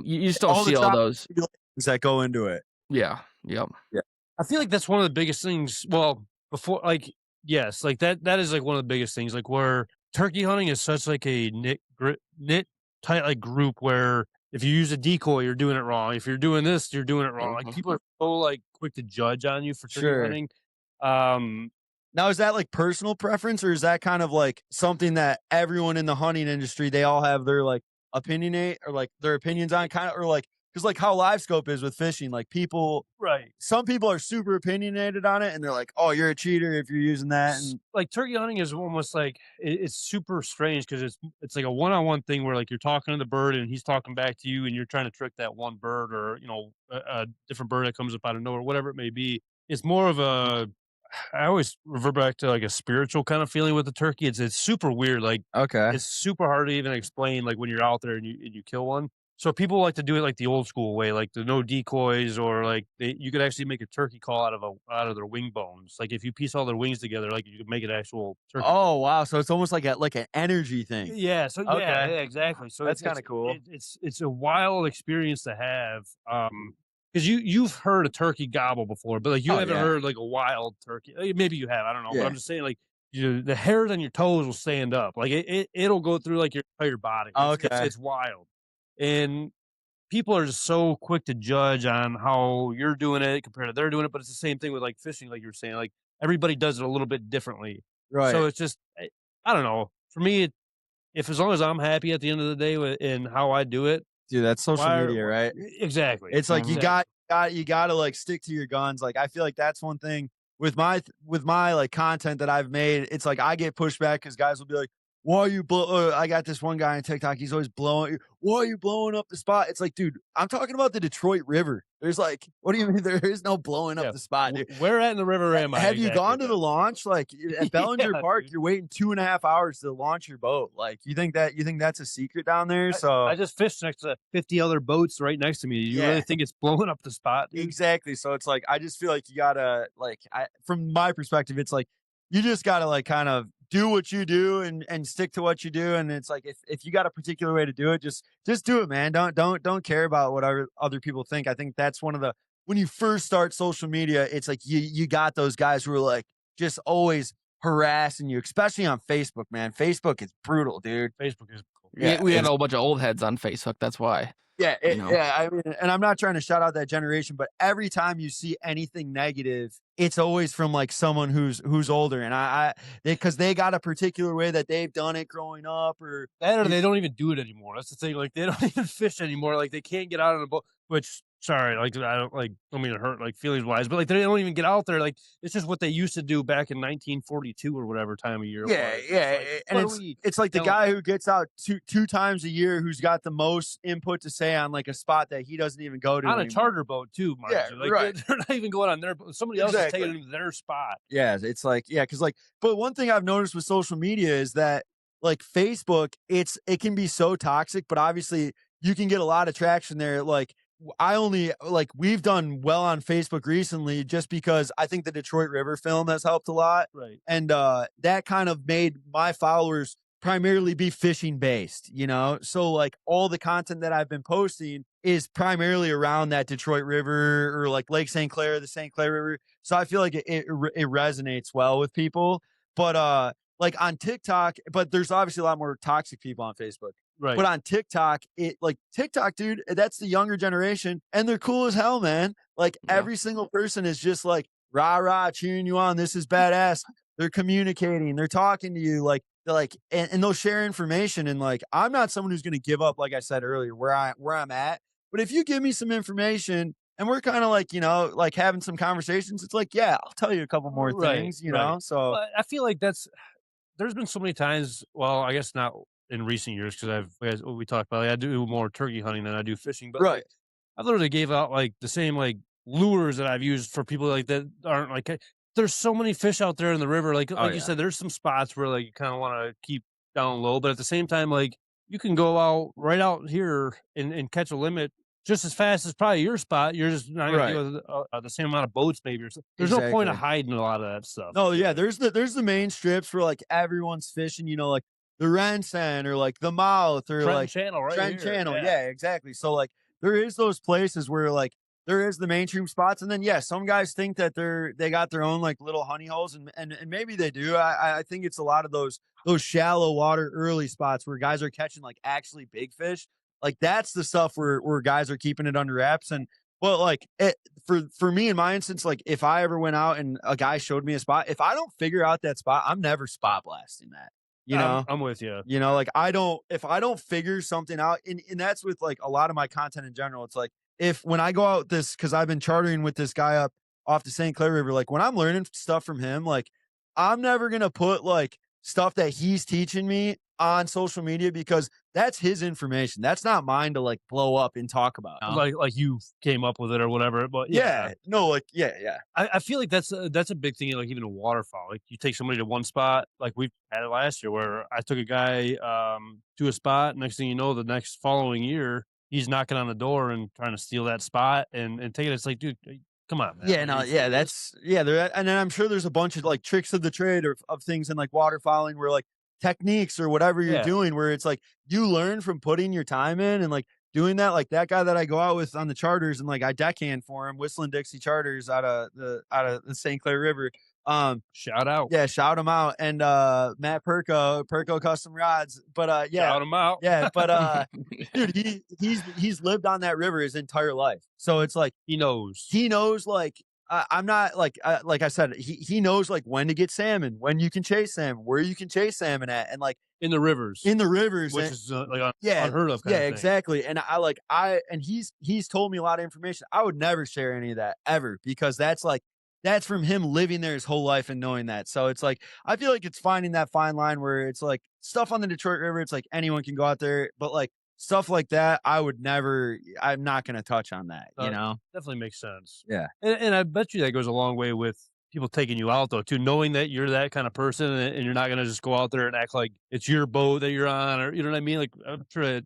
you just don't see all those things that go into it. Yeah. Yep. Yeah. I feel like that's one of the biggest things. Well, before, like, yes, like that is like one of the biggest things. Like where turkey hunting is such like a knit tight like group where if you use a decoy, you're doing it wrong. If you're doing this, you're doing it wrong. Like people are so like quick to judge on you for turkey hunting. Now, is that like personal preference, or is that kind of like something that everyone in the hunting industry, they all have their like opinionate or like their opinions on, kind of, or like, because like how live scope is with fishing, like people, some people are super opinionated on it, and they're like, oh, you're a cheater if you're using that. And like turkey hunting is almost like it's super strange because it's like a one-on-one thing where like you're talking to the bird and he's talking back to you, and you're trying to trick that one bird, or you know, a different bird that comes up out of nowhere, whatever it may be. It's more of a, I always revert back to like a spiritual kind of feeling with the turkey. It's super weird. Like Okay. it's super hard to even explain. Like when you're out there and you kill one. So people like to do it like the old school way, like the no decoys, or like you could actually make a turkey call out of their wing bones. Like if you piece all their wings together, like you could make an actual turkey. Oh wow! So it's almost like an energy thing. Yeah. So Okay. yeah, exactly. So That's kinda cool. It's a wild experience to have. Because you've heard a turkey gobble before, but like you Oh, haven't yeah. heard like a wild turkey. Maybe you have. I don't know. But Yeah. I'm just saying, like the hairs on your toes will stand up. Like it'll go through like your entire body. It's wild, and people are just so quick to judge on how you're doing it compared to they're doing it. But it's the same thing with like fishing, like you were saying. Like everybody does it a little bit differently. Right. So it's just I don't know. For me, if as long as I'm happy at the end of the day in how I do it, Dude, that's social media, right? Exactly. It's like you Exactly. got to like stick to your guns. Like I feel like that's one thing with my like content that I've made. It's like I get pushed back because guys will be like, "Why are you I got this one guy on TikTok. He's always blowing. Why are you blowing up the spot?" It's like, dude, I'm talking about the Detroit River. There's like, what do you mean? There is no blowing up the spot, dude. Where at in the river am I? Have you gone to the launch? Like at Bellinger Park, dude. you're waiting 2.5 hours to launch your boat. Like you think that's a secret down there? So I just fished next to 50 other boats right next to me. You really think it's blowing up the spot, dude? Exactly. So it's like I just feel like you gotta from my perspective, it's like you just gotta like kind of do what you do and stick to what you do. And it's like if you got a particular way to do it, just do it, man. Don't care about what other people think. I think that's one of the when you first start social media, it's like you got those guys who are like just always harassing you, especially on Facebook, man. Facebook is brutal, dude. Facebook is cool. Yeah, we had a whole bunch of old heads on Facebook. That's why. Yeah, I mean, and I'm not trying to shout out that generation, but every time you see anything negative, it's always from like someone who's older, and because they got a particular way that they've done it growing up, or they don't even do it anymore. That's the thing. Like they don't even fish anymore. Like they can't get out on a boat. Which sorry, like I don't mean to hurt like feelings wise, but like they don't even get out there. Like it's just what they used to do back in 1942 or whatever time of year. Yeah, and it's like the guy who gets out two times a year who's got the most input to say on like a spot that he doesn't even go to on anymore. a charter boat too, mind you. Like, right. They're not even going on their boat. Somebody else is taking them to their spot. Yeah, it's like because like, but one thing I've noticed with social media is that like Facebook, it can be so toxic, but obviously you can get a lot of traction there. Like we've done well on Facebook recently just because I think the Detroit River film has helped a lot. Right. And that kind of made my followers primarily be fishing based, you know? So like all the content that I've been posting is primarily around that Detroit River or like Lake St. Clair, the St. Clair River. So I feel like it resonates well with people. But like on TikTok, but there's obviously a lot more toxic people on Facebook. Right. But on TikTok, TikTok, dude, that's the younger generation, and they're cool as hell, man. Like every single person is just like rah rah cheering you on. This is badass. They're communicating. They're talking to you. Like they're like, and they'll share information. And like, I'm not someone who's going to give up, like I said earlier, where I'm at. But if you give me some information and we're kind of like, you know, like having some conversations, it's like, yeah, I'll tell you a couple more things, you know. So well, I feel like there's been so many times. Well, I guess not in recent years because as we talked about, I do more turkey hunting than I do fishing. But like, I literally gave out like the same like lures that I've used for people like that aren't like. There's so many fish out there in the river. Like you said, there's some spots where like you kind of want to keep down low, but at the same time, like you can go out right out here and catch a limit just as fast as probably your spot. You're just not going to deal with the same amount of boats, maybe. Or something. There's no point of hiding a lot of that stuff. No, yeah, there's the main strips where like everyone's fishing. You know, like the Rensen or like the Mouth or Trent like Channel, right? Trent Channel, yeah, exactly. So like there is those places where like there is the mainstream spots, and then some guys think that they got their own like little honey holes, and maybe they do. I think it's a lot of those shallow water early spots where guys are catching like actually big fish. Like that's the stuff where guys are keeping it under wraps. And but like for me in my instance, like if I ever went out and a guy showed me a spot, if I don't figure out that spot, I'm never spot blasting that. You know, I'm with you. You know, like if I don't figure something out, and that's with like a lot of my content in general. It's like when I go out because I've been chartering with this guy up off the St. Clair River, like when I'm learning stuff from him, like I'm never gonna put like stuff that he's teaching me on social media because that's his information. That's not mine to like blow up and talk about. You know? Like you came up with it or whatever. But yeah. No, like yeah. I feel like that's a big thing, like even a waterfowl. Like you take somebody to one spot, like we had it last year, where I took a guy to a spot. Next thing you know, the next following year, he's knocking on the door and trying to steal that spot and take it. It's like, dude, come on, man. Yeah, no, yeah, and then I'm sure there's a bunch of like tricks of the trade of things in like waterfowling where like techniques or whatever you're doing where it's like you learn from putting your time in and like doing that. Like that guy that I go out with on the charters and like I deckhand for him, Whistling Dixie Charters out of the St. Clair River. Shout out. Yeah, shout him out. And Matt Perko Custom Rods. But shout him out. Yeah, but dude, he's lived on that river his entire life. So it's like he knows like I'm not like I said, he knows like when to get salmon, when you can chase salmon, where you can chase salmon at, and like in the rivers, which is like unheard of. Yeah, exactly. And he's told me a lot of information. I would never share any of that ever because that's from him living there his whole life and knowing that. So it's like I feel like it's finding that fine line where it's like stuff on the Detroit River. It's like anyone can go out there, but like stuff like that, I'm not going to touch on that, you know? Definitely makes sense. Yeah. And I bet you that goes a long way with people taking you out, though, too, knowing that you're that kind of person and you're not going to just go out there and act like it's your boat that you're on, or, you know what I mean? Like, I'm sure it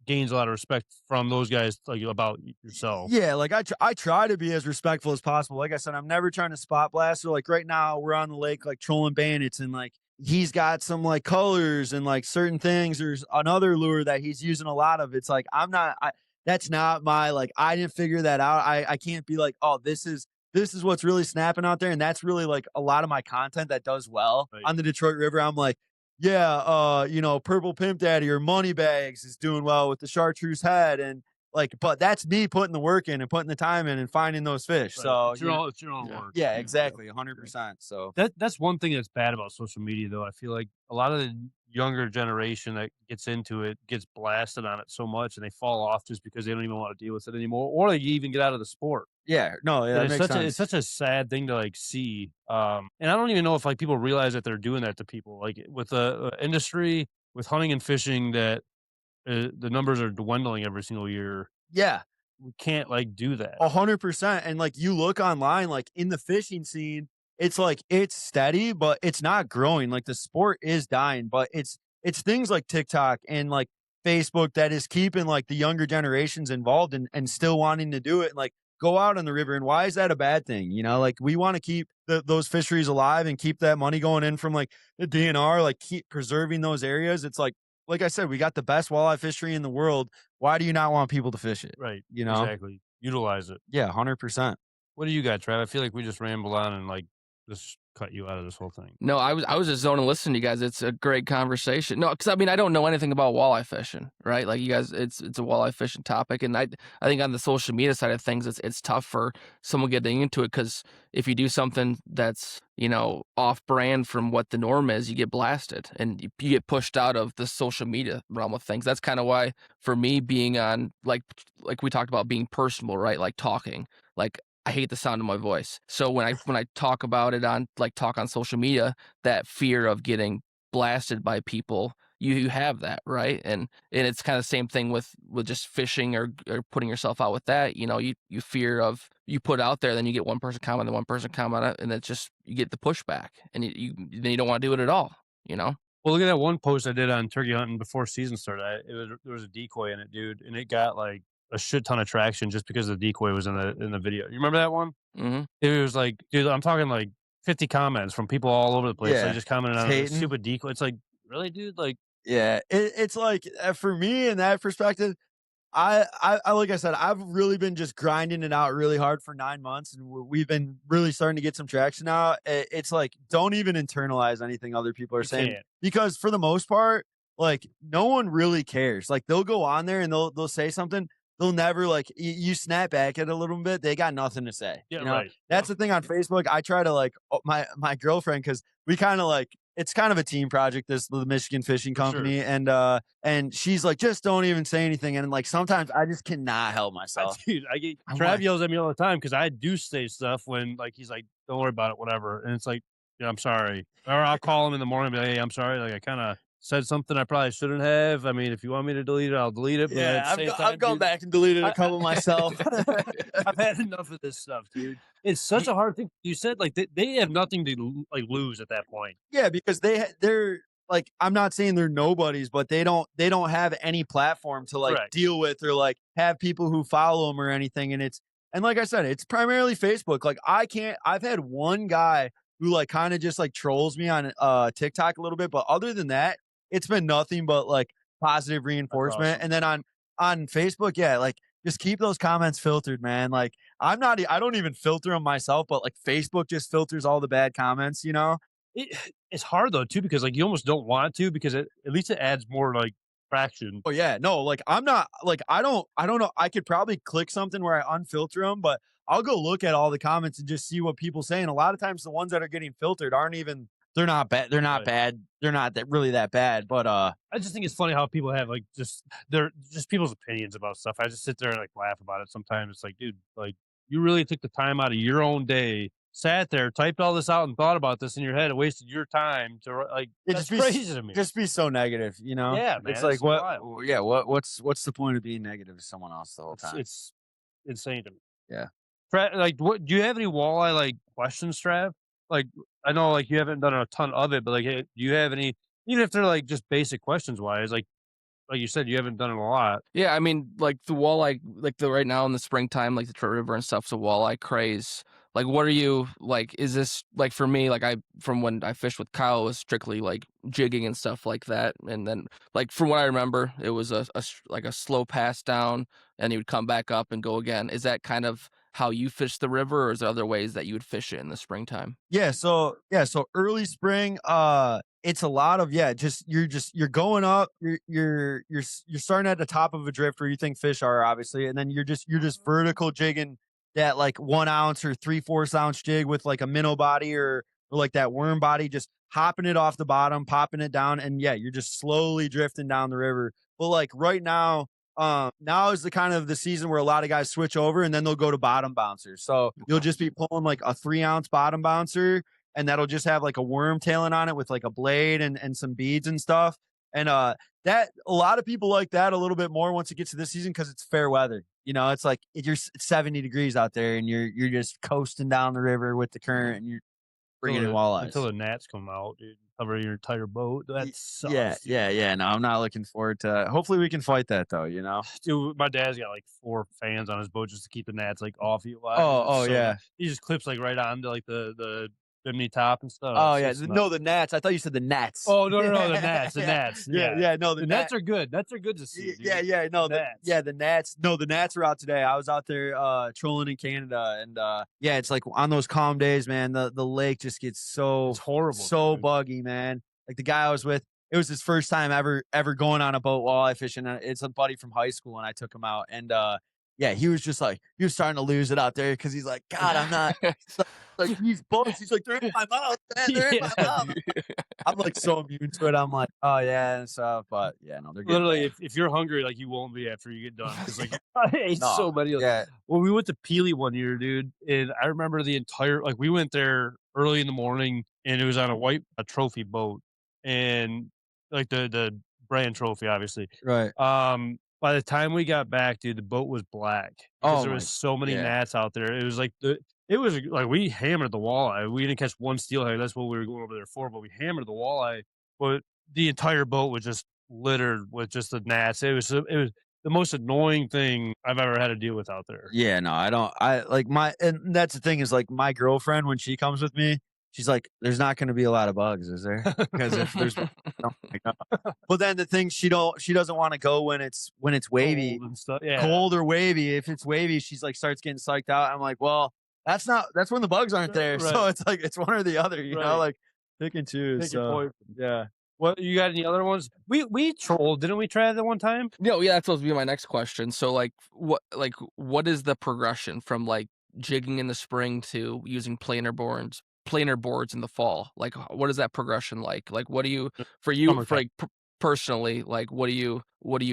gains a lot of respect from those guys, like, about yourself. Yeah, like, I try to be as respectful as possible. Like I said, I'm never trying to spot blast. So, like, right now, we're on the lake, like, trolling bandits, and, like, he's got some like colors and like certain things. There's another lure that he's using a lot of. It's like, that's not my, like, I didn't figure that out. I can't be like, oh, this is what's really snapping out there. And that's really like a lot of my content that does well on the Detroit River. I'm like, yeah, Purple Pimp Daddy or Money Bags is doing well with the chartreuse head. And like, but that's me putting the work in and putting the time in and finding those fish. Right. So it's your own work. Yeah, exactly. 100%. So that's one thing that's bad about social media, though. I feel like a lot of the younger generation that gets into it gets blasted on it so much and they fall off just because they don't even want to deal with it anymore, or they even get out of the sport. Yeah, no, yeah, it's such a sad thing to like see. And I don't even know if like people realize that they're doing that to people, like with the industry, with hunting and fishing, that the numbers are dwindling every single year. Yeah. We can't like do that. 100%. And like you look online, like in the fishing scene, it's like it's steady, but it's not growing. Like the sport is dying, but it's things like TikTok and like Facebook that is keeping like the younger generations involved and still wanting to do it and like go out on the river. And why is that a bad thing? You know, like we want to keep those fisheries alive and keep that money going in from like the DNR, like keep preserving those areas. It's like I said, we got the best walleye fishery in the world. Why do you not want people to fish it? Right. You know? Exactly. Utilize it. Yeah, 100%. What do you got, Trav? I feel like we just rambled on and like just cut you out of this whole thing. No, I was just zoning listening to you guys. It's a great conversation. No, because I mean I don't know anything about walleye fishing, right? Like you guys, it's a walleye fishing topic, and I think on the social media side of things, it's tough for someone getting into it because if you do something that's off brand from what the norm is, you get blasted and you get pushed out of the social media realm of things. That's kind of why for me being on like we talked about being personable, right? Like talking, like. I hate the sound of my voice. So when I talk about it on talk on social media, that fear of getting blasted by people, you have that, right? And it's kind of the same thing with just fishing or putting yourself out with that. You fear of you put out there, then you get one person comment, then one person comment, and it's just you get the pushback, and then you don't want to do it at all. Well, look at that one post I did on turkey hunting before season started. There was a decoy in it, dude, and it got like a shit ton of traction just because the decoy was in the video. You remember that one? Mm-hmm. It was like, dude, I'm talking like 50 comments from people all over the place. Yeah. They just commented on a stupid decoy. It's like, really, dude? Like, yeah, it's like for me in that perspective, I like I said, I've really been just grinding it out really hard for 9 months, and we've been really starting to get some traction out. It's like don't even internalize anything other people are saying because for the most part, like no one really cares. Like they'll go on there and they'll say something. They'll never like you snap back at a little bit. They got nothing to say. Yeah, right. That's the thing on Facebook. I try to like my girlfriend because we kind of like it's kind of a team project. The Michigan Fishing Company, sure. and she's like, just don't even say anything. And like sometimes I just cannot help myself. Dude, Trav yells at me all the time because I do say stuff when like he's like, don't worry about it, whatever. And it's like, Yeah, I'm sorry. Or I'll call him in the morning and be like, hey, I'm sorry. Like, I kind of said something I probably shouldn't have. I mean, if you want me to delete it, I'll delete it. But at the same time, I've gone dude, back and deleted a couple myself. I've had enough of this stuff, dude. It's such a hard thing. You said like they have nothing to like lose at that point. Yeah, because they're like, I'm not saying they're nobodies, but they don't have any platform to like Right. deal with or like have people who follow them or anything. And like I said, it's primarily Facebook. Like I've had one guy who like kind of just like trolls me on TikTok a little bit, but other than that, it's been nothing but like positive reinforcement. awesome. And then on Facebook, yeah, like just keep those comments filtered, man. Like I don't even filter them myself, but like Facebook just filters all the bad comments, you know? It's hard though too because like you almost don't want to because at least it adds more like traction. Oh yeah, no, like I'm not like I don't know. I could probably click something where I unfilter them, but I'll go look at all the comments and just see what people say. And a lot of times the ones that are getting filtered aren't even they're not bad. They're not Right. bad. They're not that really that bad. But I just think it's funny how people have like they're just people's opinions about stuff. I just sit there and like laugh about it sometimes. It's like, dude, like you really took the time out of your own day, sat there, typed all this out, and thought about this in your head, and wasted your time to like. That's crazy to me. Just be so negative, you know? Yeah, man, It's like it's what? wild. Yeah, what's the point of being negative to someone else the whole time? It's insane to me. Yeah. Like, what do you have any walleye like questions, Trav? Like, I know like you haven't done a ton of it, but like, do you have any? Even if they're like just basic questions wise, like you said, you haven't done it a lot. Yeah, I mean, like the walleye, like the right now in the springtime, like the Trout River and stuff's a walleye craze. Like, what are you like? Is this like for me? Like from when I fished with Kyle, it was strictly like jigging and stuff like that. And then, like from what I remember, it was like a slow pass down, and he would come back up and go again. Is that kind of how you fish the river, or is there other ways that you would fish it in the springtime? So early spring, it's a lot of you're going up, you're starting at the top of a drift where you think fish are, obviously, and then you're just vertical jigging that like 1 ounce or 3/4 ounce jig with like a minnow body or like that worm body, just hopping it off the bottom, popping it down, and yeah, you're just slowly drifting down the river. But like right now, now is the kind of the season where a lot of guys switch over and then they'll go to bottom bouncers. So you'll just be pulling like a 3 ounce bottom bouncer, and that'll just have like a worm tailing on it with like a blade and some beads and stuff. And that a lot of people like that a little bit more once it gets to this season because it's fair weather. You know, it's like it's 70 degrees out there and you're just coasting down the river with the current and you're bringing in walleyes until the gnats come out, dude. Cover your entire boat. That sucks. Yeah. No, I'm not looking forward to. Hopefully, we can fight that though. You know, dude, my dad's got like 4 fans on his boat just to keep the gnats like off you. Yeah. He just clips like right onto like the chimney top and stuff. Oh yeah, no, the gnats. I thought you said the gnats. Oh no, the gnats, the gnats. Yeah. No, the gnats are good. Gnats are good to see. Dude. Yeah. No, the gnats. No, the gnats were out today. I was out there trolling in Canada, and yeah, it's like on those calm days, man. The lake just gets it's horrible, so buggy, man. Like the guy I was with, it was his first time ever going on a boat walleye fishing. It's a buddy from high school, and I took him out, and yeah, he was just like he was starting to lose it out there because he's like, God, I'm not like these bugs. He's like, they're in my mouth, man. They're in my mouth. I'm like so immune to it. I'm like, oh yeah, and stuff. But yeah, no, they're good. Literally, if you're hungry, like you won't be after you get done. Because like I ate so many. Yeah. Well, we went to Peely one year, dude, and I remember the entire like we went there early in the morning, and it was on a trophy boat, and like the brand trophy, obviously. Right. By the time we got back, dude, the boat was black because there was so many gnats out there. It was like we hammered the walleye. We didn't catch one steelhead. That's what we were going over there for. But we hammered the walleye. But the entire boat was just littered with just the gnats. It was the most annoying thing I've ever had to deal with out there. Yeah, no, and that's the thing is like my girlfriend when she comes with me, she's like, there's not going to be a lot of bugs, is there? Because if there's, but then the thing she doesn't want to go when it's wavy, cold and stuff. Yeah. Cold or wavy. If it's wavy, she's like starts getting psyched out. I'm like, well, that's when the bugs aren't there. Right. So it's like it's one or the other, you know, like pick and choose. Pick your poison. Yeah. What you got? Any other ones? We trolled, didn't we? Try that one time. No, yeah, that's supposed to be my next question. So, what is the progression from like jigging in the spring to using planer boards in the fall? Like, what is that progression like? Like, what do you for personally, like what are you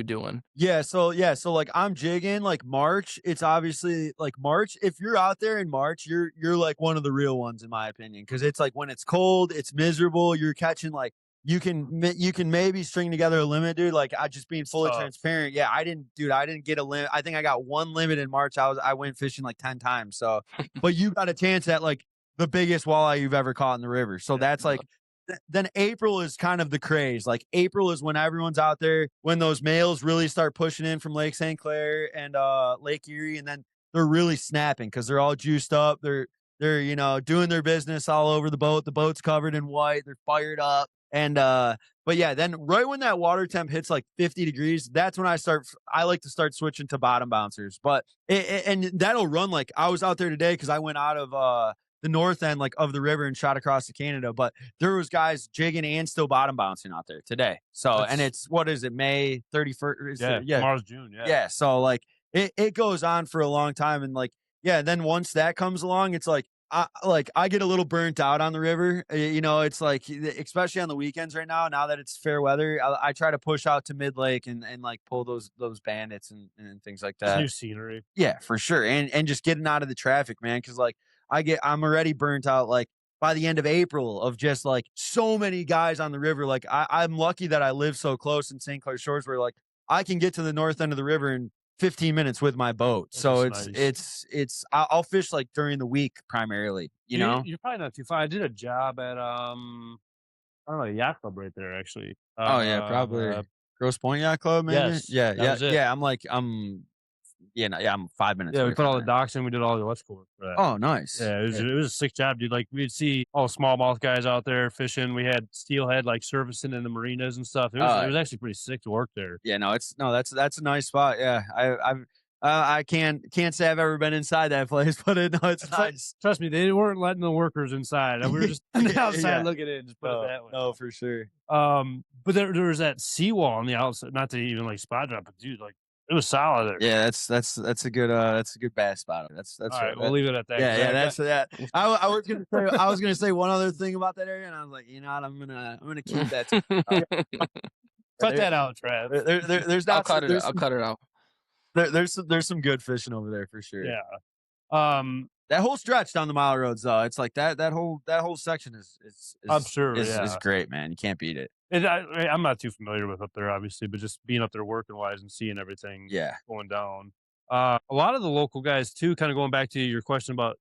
doing? Yeah, so like I'm jigging like March. It's obviously like March. If you're out there in March, you're like one of the real ones in my opinion, because it's like when it's cold, it's miserable. You're catching like you can maybe string together a limit, dude. Like I just being fully transparent. Yeah, I didn't get a limit. I think I got one limit in March. I went fishing like 10 times. So, but you got a chance at like the biggest walleye you've ever caught in the river. So that's like. Then April is kind of the craze. Like April is when everyone's out there, when those males really start pushing in from Lake St. Clair and Lake Erie, and then they're really snapping because they're all juiced up. They're doing their business all over the boat. The boat's covered in white. They're fired up. And but yeah, then right when that water temp hits like 50 degrees, that's when I like to start switching to bottom bouncers. But and that'll run like I was out there today because I went out of the north end like of the river and shot across to Canada, but there was guys jigging and still bottom bouncing out there today. So and it's what is it, May 31st? Tomorrow's June. Yeah. So like it goes on for a long time, and like then once that comes along, it's like I get a little burnt out on the river. It's like especially on the weekends right now. Now that it's fair weather, I try to push out to mid lake and like pull those bandits and things like that. New scenery. Yeah, for sure, and just getting out of the traffic, man, because like. I'm already burnt out like by the end of April of just like so many guys on the river. Like I'm lucky that I live so close in St. Clair Shores where like I can get to the north end of the river in 15 minutes with my boat. So I'll fish like during the week primarily, you know? You're probably not too far. I did a job at, I don't know, a yacht club right there actually. Probably Grosse Pointe Yacht Club, maybe? Yes, yeah. I'm 5 minutes. Yeah, we put all the docks in. We did all the electrical work for that. Oh, nice. Yeah, it was a sick job, dude. Like we'd see all smallmouth guys out there fishing. We had steelhead like servicing in the marinas and stuff. It was actually pretty sick to work there. Yeah, that's a nice spot. Yeah, I can't say I've ever been inside that place, but it's nice. Trust me, they weren't letting the workers inside. We were just outside looking in. Just put it that way. No, for sure. But there was that seawall on the outside. Not to even like spot drop, but dude, like. It was solid there. Yeah, that's a good bass spot. That's all right. We'll leave it at that. Yeah, that's that. I was gonna say one other thing about that area, and I was like, you know what, I'm gonna keep that. Cut that out, Trav. There's not. I'll cut it out. There's some good fishing over there for sure. Yeah. That whole stretch down the mile roads though, it's like that whole section is I'm sure is great, man. You can't beat it. I'm not too familiar with up there, obviously, but just being up there working wise and seeing everything going down. A lot of the local guys too, kind of going back to your question about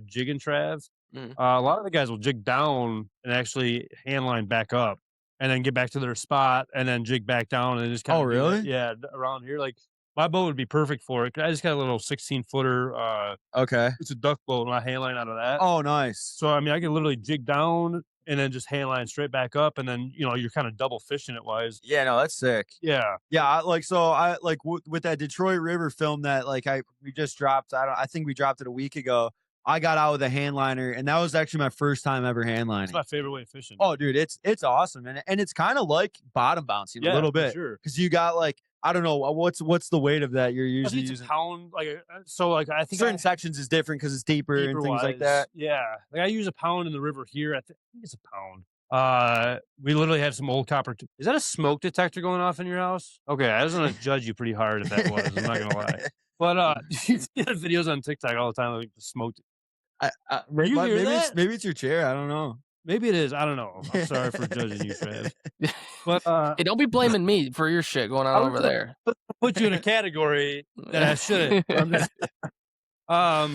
jigging, Trav. A lot of the guys will jig down and actually hand line back up, and then get back to their spot, and then jig back down, and just kind of really? around here. Like my boat would be perfect for it. I just got a little 16-footer. Okay, it's a duck boat, and I hand line out of that. Oh, nice. So I mean, I can literally jig down. And then just hand line straight back up, and then you're kind of double fishing it wise. Yeah, no, that's sick. Yeah. I with that Detroit River film that we just dropped. I think we dropped it a week ago. I got out with a hand liner, and that was actually my first time ever hand lining. It's my favorite way of fishing. Oh, dude, it's awesome, and it's kind of like bottom bouncing a little bit, because you got like. I don't know what's the weight of that you're usually using. A pound, I think certain sections is different because it's deeper and things like that. Yeah, like I use a pound in the river here. I think it's a pound. We literally have some old copper. Is that a smoke detector going off in your house? Okay, I was gonna judge you pretty hard if that was. I'm not gonna lie. But you see the videos on TikTok all the time, like the smoke. Maybe it's your chair. I don't know. Maybe it is. I don't know. I'm sorry for judging you, Trav. But hey, don't be blaming me for your shit going on over there. Put you in a category that I shouldn't. But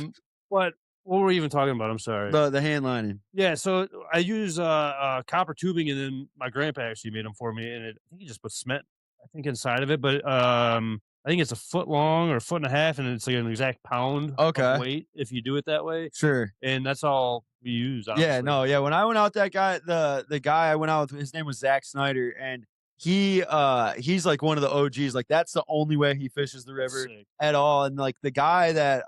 what were we even talking about? I'm sorry. The hand lining. Yeah, so I use copper tubing, and then my grandpa actually made them for me, and I think he just put cement, I think, inside of it. But I think it's a foot long or a foot and a half, and it's like an exact pound of weight if you do it that way. Sure. And that's all we use. Honestly. Yeah, no, yeah. When I went out, that guy, the guy I went out with, his name was Zach Snyder, and he's like one of the OGs. Like that's the only way he fishes the river at all. And like the guy that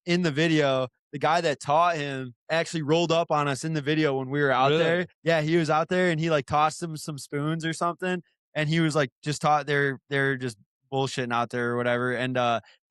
in the video, the guy that taught him actually rolled up on us in the video when we were out there. Yeah, he was out there, and he like tossed him some spoons or something, and he was like just taught they're just bullshitting out there or whatever. And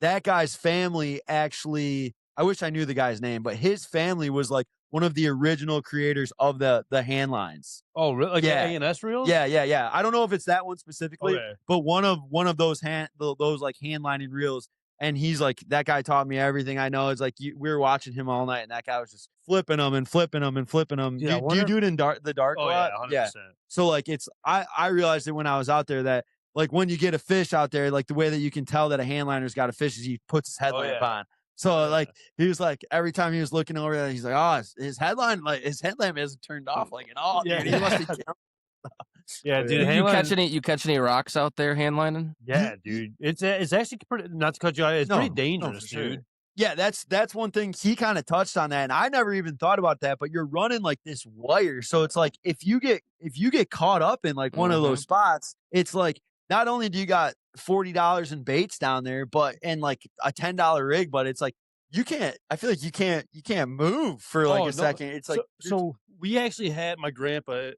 that guy's family actually, I wish I knew the guy's name, but his family was like one of the original creators of the hand lines. Oh, really? Like Yeah. A&S reels? Yeah. I don't know if it's that one specifically, Okay. but one of those those like hand lining reels. And he's like, that guy taught me everything I know. It's like we were watching him all night, and that guy was just flipping them and flipping them and flipping them. Yeah, Do you do it in the dark a Oh, lot? yeah, 100%. So like I realized it when I was out there that like when you get a fish out there, like the way that you can tell that a handliner's got a fish is he puts his headlamp on. So like he was like every time he was looking over there, he's like, oh, his headlamp isn't turned off like at all. Yeah. Dude. He must be killing. Yeah, dude. You catch any rocks out there handlining? Yeah, dude. It's actually pretty, not to cut you out, it's pretty dangerous, for sure. dude. Yeah, that's one thing he kind of touched on that, and I never even thought about that. But you're running like this wire, so it's like if you get caught up in like one of those spots, it's like not only do you got $40 in baits down there, but and like a $10 rig, but it's like you can't. I feel like you can't move for like a second. It's like so we actually had my grandpa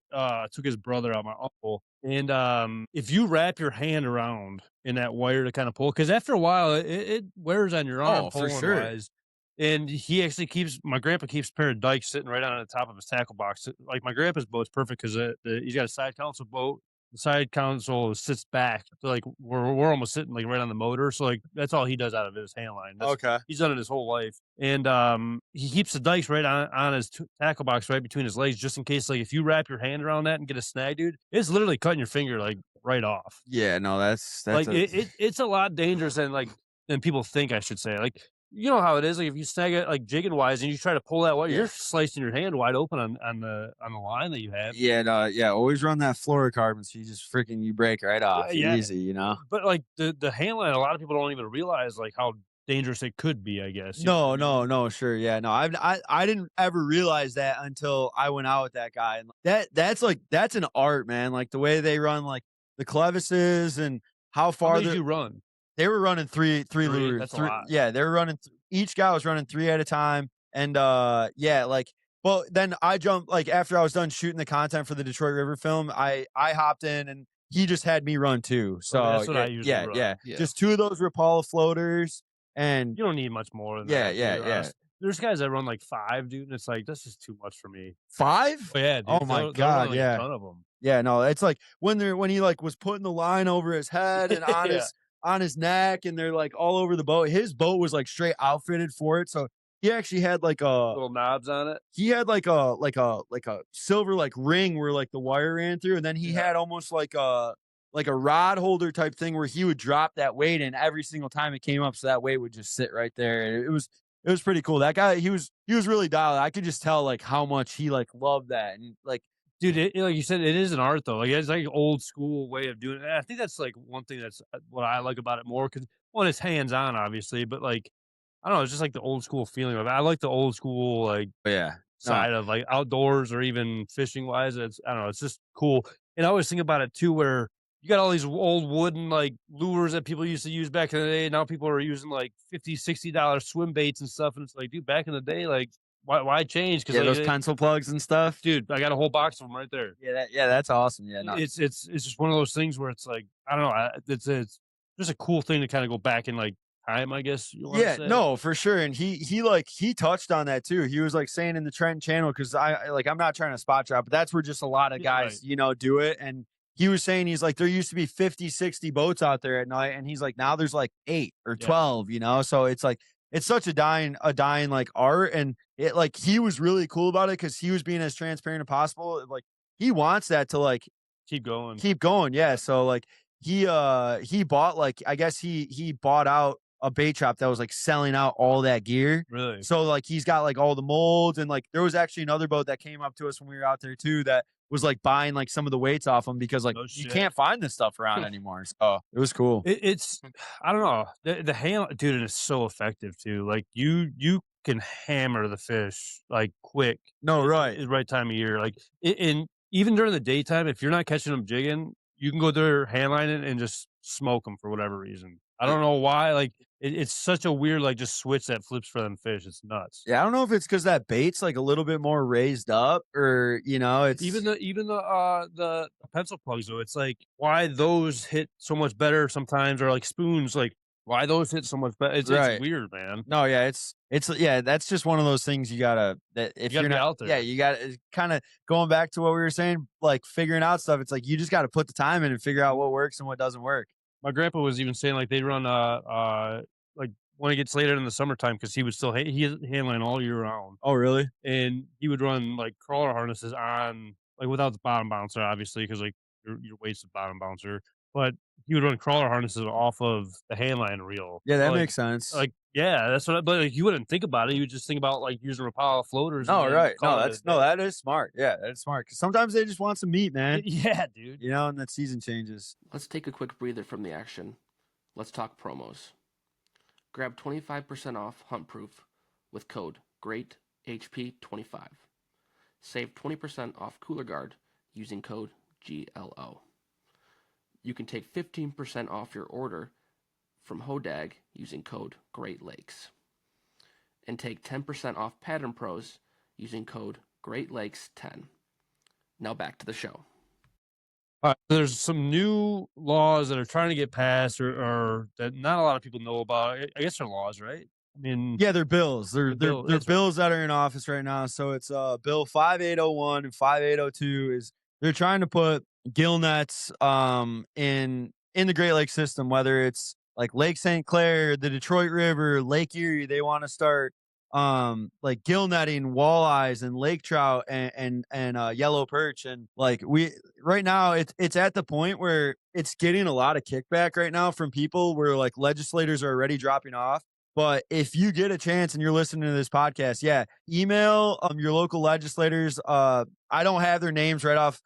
took his brother out, my uncle, and if you wrap your hand around in that wire to kind of pull, because after a while it wears on your arm. Oh, for sure. Wise. And he actually my grandpa keeps a pair of dikes sitting right on the top of his tackle box. Like my grandpa's boat's perfect because he's got a side console boat. The side console sits back, so like we're almost sitting like right on the motor. So like that's all he does out of his hand line. Okay. He's done it his whole life, and he keeps the dikes right on his tackle box, right between his legs, just in case. Like if you wrap your hand around that and get a snag, dude, it's literally cutting your finger like right off. Yeah, no, that's like it's a lot dangerous than people think. I should say, like. You know how it is. Like if you snag it like jigging wise and you try to pull that wire, you're slicing your hand wide open on the line that you have. Yeah, no, yeah. Always run that fluorocarbon so you break right off. Easy, you know. But like the hand line, a lot of people don't even realize like how dangerous it could be, I guess. No, sure. Yeah, no. I didn't ever realize that until I went out with that guy. And that's an art, man. Like the way they run like the clevises and how far did you run? They were running three lures. That's a lot. Yeah, they were running. Each guy was running 3 at a time, and well, then I jumped like after I was done shooting the content for the Detroit River film, I hopped in and he just had me run too. So that's what I usually run. Yeah, just 2 of those Rapala floaters, and you don't need much more than that. Yeah. There's guys that run like 5, dude, and it's like this is too much for me. 5? Oh, yeah, dude. Oh my god, a ton of them. Yeah, no, it's like when he like was putting the line over his head and on his neck, and they're like all over the boat. His boat was like straight outfitted for it, so he actually had like little knobs on it. He had like a silver like ring where like the wire ran through, and then he had almost like a rod holder type thing where he would drop that weight in every single time it came up, so that weight would just sit right there. And it was pretty cool. That guy, he was really dialed. I could just tell like how much he like loved that, and like. Dude, like you said, it is an art though. Like it's like an old school way of doing it. And I think that's like one thing that's what I like about it more because one, it's hands on, obviously, but like I don't know, it's just like the old school feeling of it. I like the old school like side of like outdoors or even fishing wise. I don't know, it's just cool. And I always think about it too, where you got all these old wooden like lures that people used to use back in the day. Now people are using like $50-$60 swim baits and stuff, and it's like, dude, back in the day, like. Why change? Because those pencil plugs and stuff, dude. I got a whole box of them right there. Yeah, that's awesome. Yeah, no. It's just one of those things where it's like I don't know. It's just a cool thing to kind of go back in like time, I guess. No, for sure. And he touched on that too. He was like saying in the Trenton channel because I'm not trying to spot drop, but that's where just a lot of guys do it. And he was saying he's like there used to be 50-60 boats out there at night, and he's like now there's like 8 or 12. So it's like. It's such a dying like art, and it like he was really cool about it because he was being as transparent as possible. Like he wants that to like keep going. Yeah. So like he bought like I guess he bought out a bait shop that was like selling out all that gear. Really? So like he's got like all the molds, and like there was actually another boat that came up to us when we were out there too that was like buying like some of the weights off them because like you can't find this stuff around anymore. So it was cool. It's I don't know, the hand, dude, and it's so effective too. Like you can hammer the fish like quick. No, right. At the right time of year. Like and even during the daytime, if you're not catching them jigging, you can go there hand lining and just smoke them for whatever reason. I don't know why. Like it's such a weird like just switch that flips for them fish. It's nuts. Yeah, I don't know if it's because that bait's like a little bit more raised up, or it's even the pencil plugs though. It's like why those hit so much better sometimes, or like spoons. Like why those hit so much better. It's weird, man. No, yeah, it's that's just one of those things you gotta if You gotta you're be not out there. Yeah, you gotta kind of going back to what we were saying, like figuring out stuff. It's like you just gotta put the time in and figure out what works and what doesn't work. My grandpa was even saying like they run like when it gets later in the summertime because he was still he's handling all year round. Oh, really? And he would run like crawler harnesses on like without the bottom bouncer, obviously, because like your weight's the bottom bouncer. But he would run crawler harnesses off of the handline reel. Yeah, that like, makes sense. Like, yeah, that's what. But like, you wouldn't think about it. You would just think about like using Rapala floaters. No, and right? No, calling it that is smart. Yeah, that's smart because sometimes they just want some meat, man. Yeah, dude. You know, and that season changes. Let's take a quick breather from the action. Let's talk promos. Grab 25% off Huntproof with code GREATHP25. Save 20% off Cooler Guard using code GLO. You can take 15% off your order from Hodag using code Great Lakes. And take 10% off Pattern Pros using code Great Lakes 10. Now back to the show. There's some new laws that are trying to get passed or that not a lot of people know about. I guess they're laws, right? I mean, yeah, they're bills. They're bills that are in office right now. So it's Bill 5801 and 5802 is they're trying to put gill nets in the Great Lakes system, whether it's like Lake St. Clair, the Detroit River, Lake Erie. They want to start like gill netting walleyes and lake trout and yellow perch. And like right now it's at the point where it's getting a lot of kickback right now from people where like legislators are already dropping off. But if you get a chance and you're listening to this podcast, yeah, email your local legislators. I don't have their names right off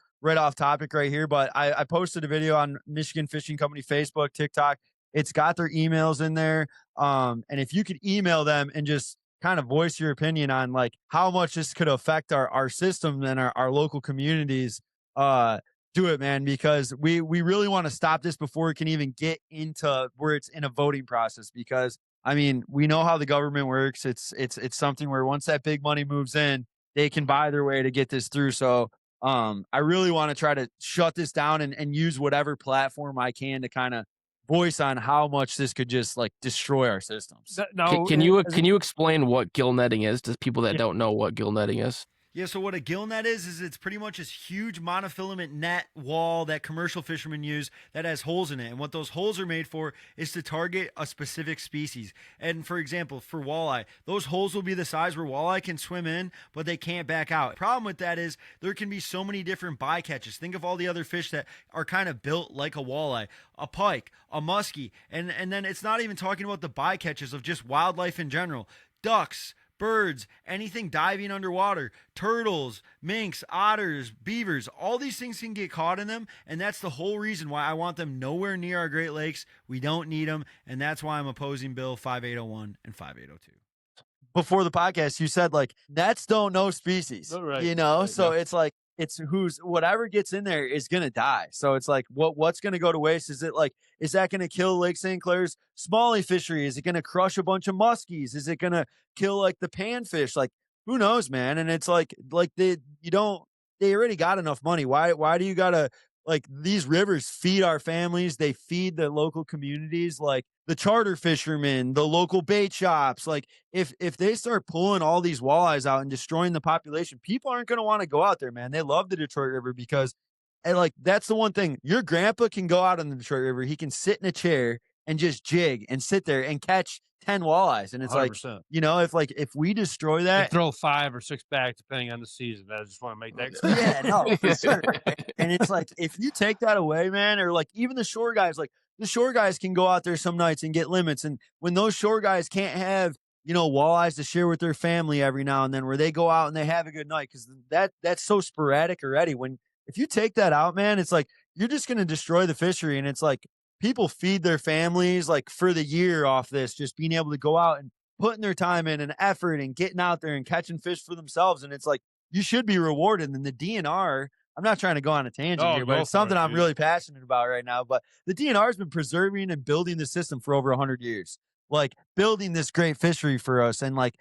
topic right here, but I posted a video on Michigan Fishing Company Facebook, TikTok. It's got their emails in there. And if you could email them and just kind of voice your opinion on like how much this could affect our system and our local communities, do it, man, because we really want to stop this before it can even get into where it's in a voting process. Because I mean, we know how the government works. It's something where once that big money moves in, they can buy their way to get this through. So I really want to try to shut this down and use whatever platform I can to kind of voice on how much this could just like destroy our systems. Can you explain what gill netting is to people that don't know what gill netting is? Yeah, so what a gill net is it's pretty much this huge monofilament net wall that commercial fishermen use that has holes in it. And what those holes are made for is to target a specific species. And for example, for walleye, those holes will be the size where walleye can swim in, but they can't back out. The problem with that is there can be so many different bycatches. Think of all the other fish that are kind of built like a walleye, a pike, a muskie. And then it's not even talking about the bycatches of just wildlife in general. Ducks, birds, anything diving underwater, turtles, minks, otters, beavers, all these things can get caught in them. And that's the whole reason why I want them nowhere near our Great Lakes. We don't need them. And that's why I'm opposing Bill 5801 and 5802. Before the podcast, you said like nets don't know species, you know? Right, so it's like, it's whatever gets in there is going to die. So it's like, what's going to go to waste? Is that going to kill Lake St. Clair's smallie fishery? Is it going to crush a bunch of muskies? Is it going to kill like the panfish? Like, who knows, man? And it's like they already got enough money. Why do you got to, like, these rivers feed our families. They feed the local communities, like the charter fishermen, the local bait shops. Like if they start pulling all these walleyes out and destroying the population, people aren't going to want to go out there, man. They love the Detroit River because, and like, that's the one thing. Your grandpa can go out on the Detroit River. He can sit in a chair and just jig and sit there and catch 10 walleyes. And it's 100%. Like, you know, if we destroy that, throw 5 or 6 back depending on the season. I just want to make that clear. Yeah, no, for sure. And it's like, if you take that away, man, or like even the shore guys, like the shore guys can go out there some nights and get limits. And when those shore guys can't have, you know, walleyes to share with their family every now and then, where they go out and they have a good night, because that's so sporadic already. If you take that out, man, it's like you're just going to destroy the fishery. And it's like, people feed their families like for the year off this, just being able to go out and putting their time in and effort and getting out there and catching fish for themselves. And it's like, you should be rewarded. And the DNR, I'm not trying to go on a tangent here, but it's something I'm really passionate about right now. But the DNR has been preserving and building the system for over 100 years, like building this great fishery for us and like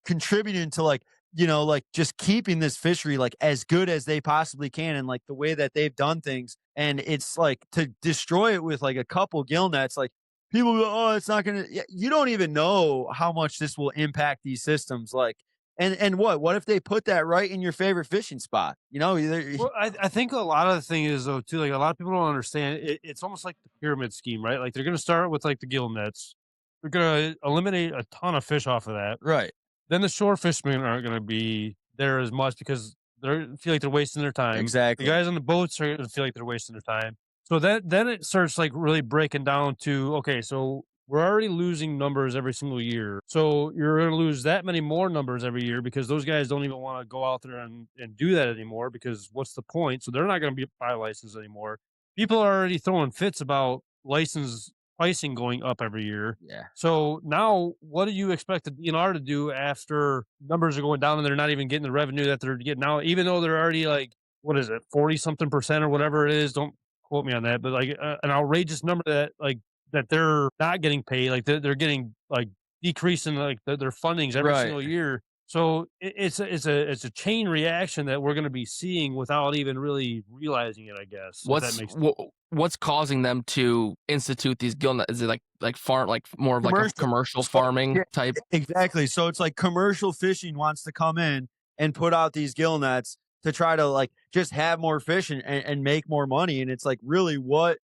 contributing to like, you know, like just keeping this fishery like as good as they possibly can, and like the way that they've done things. And it's like to destroy it with like a couple gill nets, like people go, oh, it's not going to, you don't even know how much this will impact these systems. Like, and what if they put that right in your favorite fishing spot? You know, Well, I think a lot of the thing is though too, like a lot of people don't understand it's almost like the pyramid scheme, right? Like they're going to start with like the gill nets. They're going to eliminate a ton of fish off of that. right. Then the shore fishermen aren't going to be there as much because they feel like they're wasting their time. Exactly. The guys on the boats are going to feel like they're wasting their time. So then it starts like really breaking down to, okay, so we're already losing numbers every single year. So you're going to lose that many more numbers every year because those guys don't even want to go out there and do that anymore because what's the point? So they're not going to be buy license anymore. People are already throwing fits about license pricing going up every year. Yeah. So now what do you expect the DNR to do after numbers are going down and they're not even getting the revenue that they're getting now, even though they're already like, what is it, 40 something percent or whatever it is? Don't quote me on that, but like an outrageous number that they're not getting paid, like they're getting like decreasing like their fundings every Right. single year. So it's a chain reaction that we're going to be seeing without even really realizing it, I guess. if that makes sense. What's causing them to institute these gill nets? Is it like farm, like more of like a commercial farming type? Exactly. So it's like commercial fishing wants to come in and put out these gill nets to try to like just have more fish and make more money. And it's like, really, what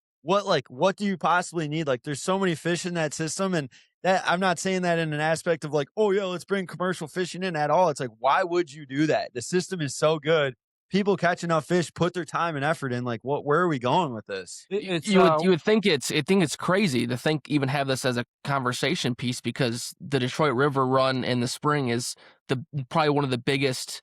do you possibly need? Like, there's so many fish in that system, and that I'm not saying that in an aspect of like, oh yeah, let's bring commercial fishing in at all. It's like, why would you do that? The system is so good. People catch enough fish, put their time and effort in. Like, where are we going with this? You would think it's crazy to even have this as a conversation piece, because the Detroit River run in the spring is probably one of the biggest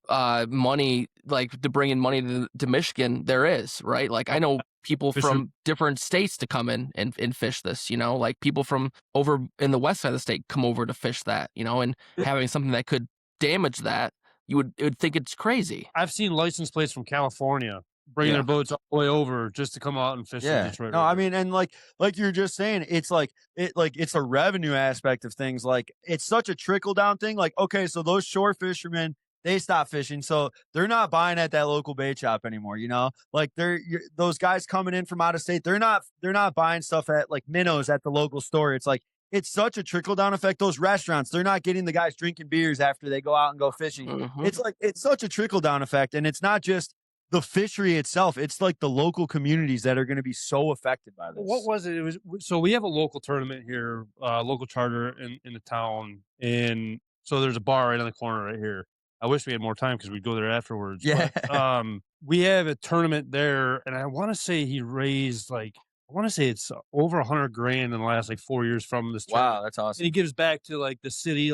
money, like to bring in money to Michigan there is, right? Like I know people from different states to come in and fish this, you know, like people from over in the west side of the state come over to fish that, you know, and having something that could damage that, you would think it's crazy. I've seen license plates from California bringing their boats all the way over just to come out and fish the Detroit River. I mean, and like you're just saying, it's like it's a revenue aspect of things. Like it's such a trickle down thing. Like, okay, so those shore fishermen, they stop fishing, so they're not buying at that local bait shop anymore. You know, like those guys coming in from out of state, they're not buying stuff at like minnows at the local store. It's like, it's such a trickle down effect. Those restaurants, they're not getting the guys drinking beers after they go out and go fishing. Mm-hmm. It's like, it's such a trickle down effect, and it's not just the fishery itself. It's like the local communities that are going to be so affected by this. What was it? It was, so we have a local tournament here, local charter in the town, and so there's a bar right on the corner right here. I wish we had more time because we'd go there afterwards. Yeah. But, we have a tournament there, and I want to say he raised it's over $100,000 in the last like 4 years from this tournament. Wow, that's awesome. And he gives back to like the city,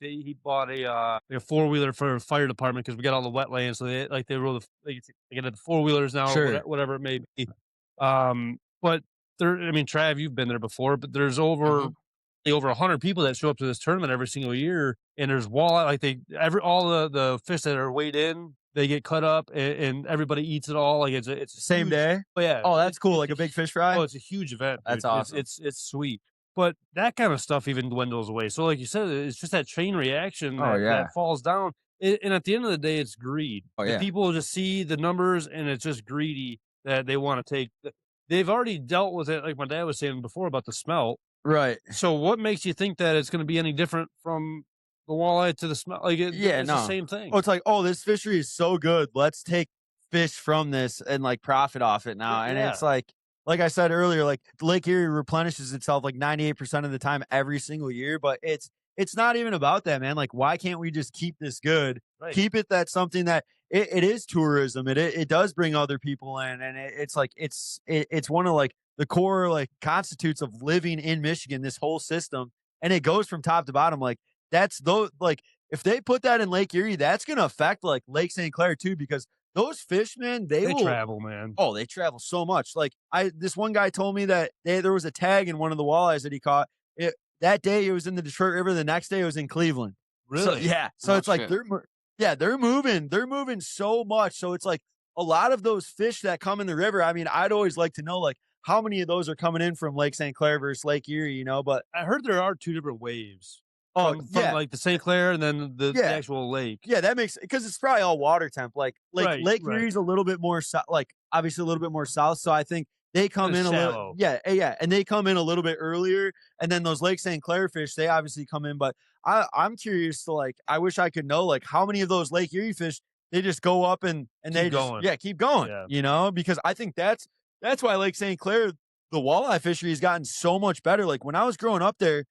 he bought a 4-wheeler for a fire department because we got all the wetlands. So they rode they get the 4-wheelers now, Sure. whatever it may be. But there, I mean, Trav, you've been there before, but there's over 100 people that show up to this tournament every single year, and there's walleye, like all the fish that are weighed in, they get cut up and everybody eats it all. Like it's a Same huge, day. Oh yeah. Oh, that's cool. Like a big fish fry. Oh, it's a huge event. That's dude. awesome. It's sweet. But that kind of stuff even dwindles away. So like you said, it's just that chain reaction that falls down. And at the end of the day, it's greed. Oh, yeah. People just see the numbers and it's just greedy that they want to take. They've already dealt with it, like my dad was saying before about the smelt. Right. So what makes you think that it's going to be any different from the walleye to the smelt? Like it's the same thing. Oh, it's like, oh, this fishery is so good. Let's take fish from this and like profit off it now. And it's like I said earlier, like Lake Erie replenishes itself like 98% of the time every single year. But it's not even about that, man. Like, why can't we just keep this good? Right. Keep it that's something that it is tourism. It does bring other people in, and it's like it's one of like the core like constitutes of living in Michigan, this whole system, and it goes from top to bottom. Like that's those, like if they put that in Lake Erie, that's going to affect like Lake St. Clair too, because those fishmen, they travel, man. Oh, they travel so much. Like this one guy told me that there was a tag in one of the walleyes that he caught. That day it was in the Detroit River. The next day it was in Cleveland. Really? So, yeah. So it's like they're moving so much. So it's like a lot of those fish that come in the river. I mean, I'd always like to know like how many of those are coming in from Lake St. Clair versus Lake Erie, you know, but I heard there are two different waves. From like the St. Clair and then the actual lake. Yeah, that makes, because it's probably all water temp. Like Lake Erie's a little bit more like obviously a little bit more south. So I think they come in a little, shallow. yeah, and they come in a little bit earlier. And then those Lake St. Clair fish, they obviously come in. But I'm curious to like, I wish I could know like how many of those Lake Erie fish they just go up and they going. just keep going. Yeah. You know, because I think that's why Lake St. Clair, the walleye fishery has gotten so much better. Like when I was growing up there,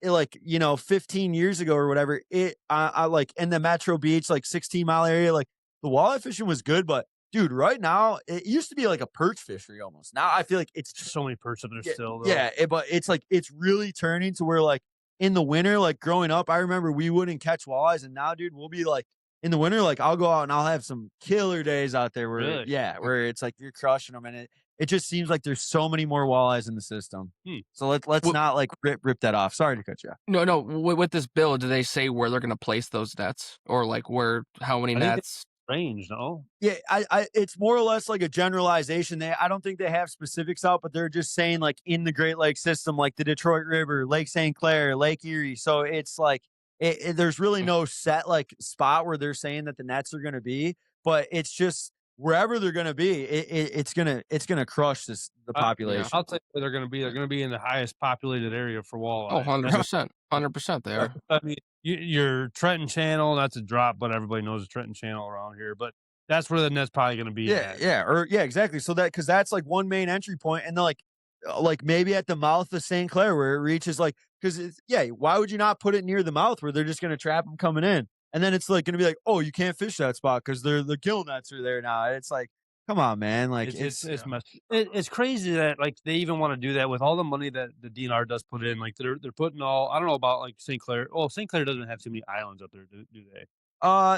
like 15 years ago or whatever, I like in the Metro Beach like 16-mile area, like the walleye fishing was good, but dude, right now it used to be like a perch fishery almost. Now I feel like it's So many perch up there still. Though. Yeah, but it's like it's really turning to where like in the winter, like growing up, I remember we wouldn't catch walleyes, and now, dude, we'll be like in the winter, like I'll go out and I'll have some killer days out there where where it's like you're crushing them, and it just seems like there's so many more walleyes in the system. So let's not like rip that off. Sorry to cut you off. No. With this bill, do they say where they're going to place those nets, or like how many nets? Range, no? Yeah, I it's more or less like a generalization. I don't think they have specifics out, but they're just saying like in the Great Lakes system, like the Detroit River, Lake St. Clair, Lake Erie. So it's like there's really no set like spot where they're saying that the nets are going to be, but it's just wherever they're going to be, it's gonna crush the population. I'll tell you where they're going to be. They're going to be in the highest populated area for walleye. Oh, 100%, they are. I mean, your Trenton Channel, that's a drop, but everybody knows the Trenton Channel around here. But that's where the net's probably going to be. Exactly. So because that's like one main entry point, and then like maybe at the mouth of St. Clair where it reaches like why would you not put it near the mouth where they're just going to trap them coming in? And then it's like going to be like, oh, you can't fish that spot because the gill nets are there now. It's like, come on, man. Like it's crazy that like they even want to do that with all the money that the DNR does put in. Like they're putting all, I don't know about like St. Clair. Oh, St. Clair doesn't have too many islands up there, do they?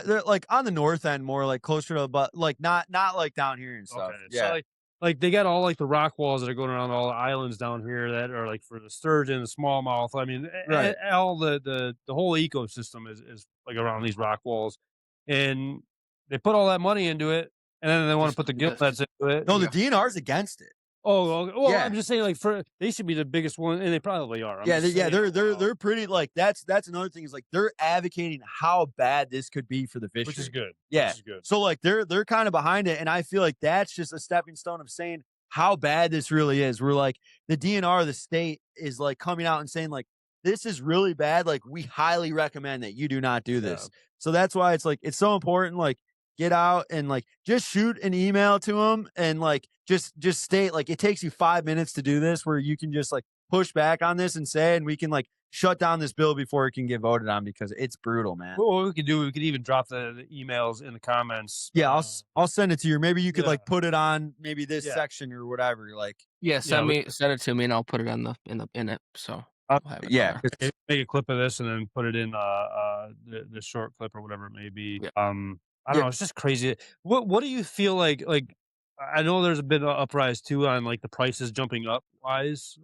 They're like on the north end more, like closer to, but like not like down here and stuff. Okay. Yeah. So like they got all like the rock walls that are going around all the islands down here that are like for the sturgeon, the smallmouth. I mean, Right. all the whole ecosystem is like around these rock walls, and they put all that money into it, and then they want to put the gill nets into it. No, the DNR's against it. Oh, well, Yeah. I'm just saying, like they should be the biggest one, and they probably are. They're pretty like that's another thing is like they're advocating how bad this could be for the fishery, which is good. Yeah, which is good. So like they're kind of behind it, and I feel like that's just a stepping stone of saying how bad this really is. We're like the DNR, the state is like coming out and saying like this is really bad. Like we highly recommend that you do not do this. Yeah. So that's why it's like it's so important. Like get out and like just shoot an email to them and like just state like it takes you 5 minutes to do this where you can just like push back on this and say, and we can like shut down this bill before it can get voted on because it's brutal, man. Well, what we could do, we could even drop the emails in the comments. Yeah, I'll send it to you. Or maybe you could like put it on maybe this section or whatever. Like send it to me and I'll put it on in it. So we'll have it make a clip of this and then put it in the short clip or whatever it may be. Yeah. I don't know. It's just crazy. What do you feel like? Like, I know there's a bit of uprise too on like the prices jumping up wise.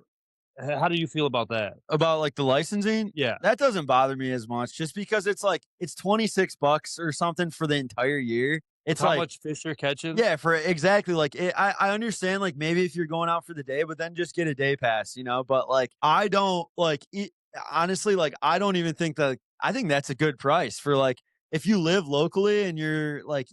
How do you feel about that? About like the licensing? Yeah, that doesn't bother me as much, just because it's like it's $26 or something for the entire year. It's how like much fish you're catching. Yeah, for exactly like I understand like maybe if you're going out for the day, but then just get a day pass, you know. But like I don't like honestly, like I don't even think that. I think that's a good price for like. If you live locally and you're like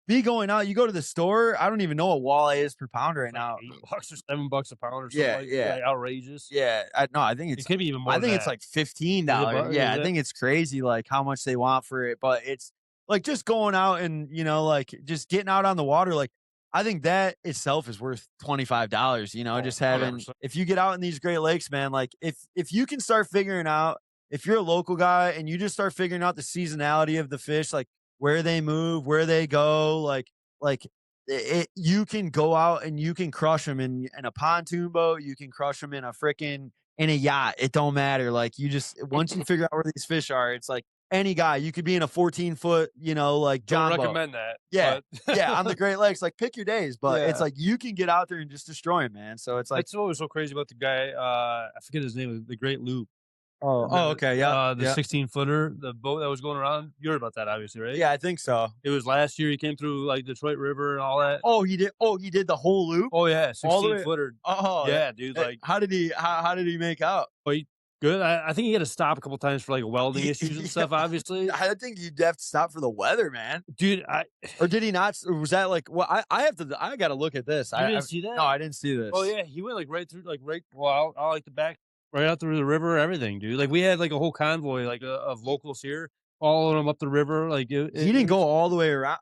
be going out, you go to the store. I don't even know what walleye is per pound right now. $8 or $7 a pound or something. Like outrageous. Yeah, I think it could be even more. I think it's like $15. Yeah, I think it's crazy like how much they want for it. But it's like just going out and like just getting out on the water. Like I think that itself is worth $25. Just having 100%. If you get out in these Great Lakes, man, like if you can start figuring out. If you're a local guy and you just start figuring out the seasonality of the fish, like where they move, where they go, you can go out and you can crush them in a pontoon boat. You can crush them in a yacht. It don't matter. Like you just, once you figure out where these fish are, it's like any guy, you could be in a 14-foot, like John. Don't recommend that. Yeah. Yeah. On the Great Lakes, like pick your days, but it's like, you can get out there and just destroy them, man. So it's like, that's what was so crazy about the guy. I forget his name, the Great Loop. Oh, okay, yeah. The 16-footer, the boat that was going around. You heard about that, obviously, right? Yeah, I think so. It was last year. He came through like Detroit River and all that. Oh, he did. Oh, he did the whole loop. Oh yeah, 16-footer. Oh yeah, dude. Like, how did he make out? Well, good. I think he had to stop a couple times for like welding issues and stuff. Obviously, I think you'd have to stop for the weather, man. dude. Or did he not? Or was that like? Well, I got to look at this. You didn't see that? No, I didn't see this. Oh yeah, he went like right through, like right. Well, I like the back, right out through the river, everything, dude. Like we had like a whole convoy, like of locals here, following him up the river. Like he didn't go all the way around,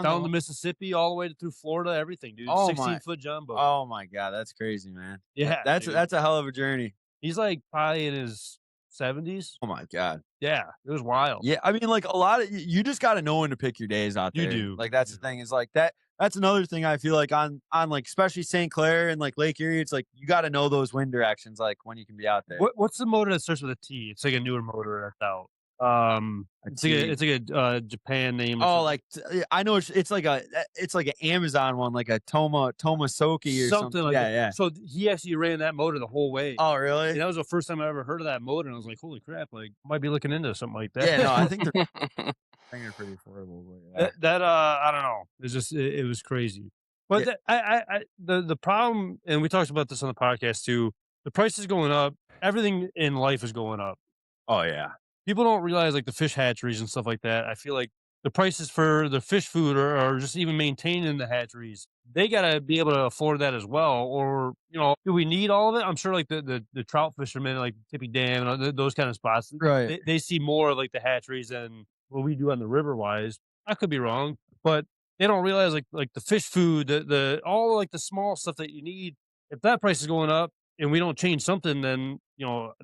down the Mississippi, all the way through Florida, everything, dude. Oh, 16-foot John boat. Oh my god, that's crazy, man. Yeah, that's dude. a hell of a journey. He's like probably in his 70s. Oh my god. Yeah, it was wild. Yeah, I mean, like a lot of you just got to know when to pick your days out there. You do. Like that's the thing is like that. That's another thing I feel like on like especially St. Clair and like Lake Erie. It's like you got to know those wind directions, like when you can be out there. What's the motor that starts with a T? It's like a newer motor that's out. It's like a Japan name. Oh, like I know it's like an Amazon one, like a Tomosoki or something. Like yeah, that. Yeah. So he actually ran that motor the whole way. Oh, really? And that was the first time I ever heard of that motor, and I was like, "Holy crap! Like, I might be looking into something like that." Yeah, no, I think they're pretty affordable. But yeah. I don't know. It's just it was crazy. But the problem, and we talked about this on the podcast too. The price is going up. Everything in life is going up. Oh yeah. People don't realize like the fish hatcheries and stuff like that. I feel like the prices for the fish food or just even maintaining the hatcheries, they got to be able to afford that as well. Or, do we need all of it? I'm sure like the trout fishermen, like Tippy Dam and those kind of spots, right? They see more of like the hatcheries than what we do on the river wise. I could be wrong, but they don't realize like the fish food, the all like the small stuff that you need. If that price is going up and we don't change something, then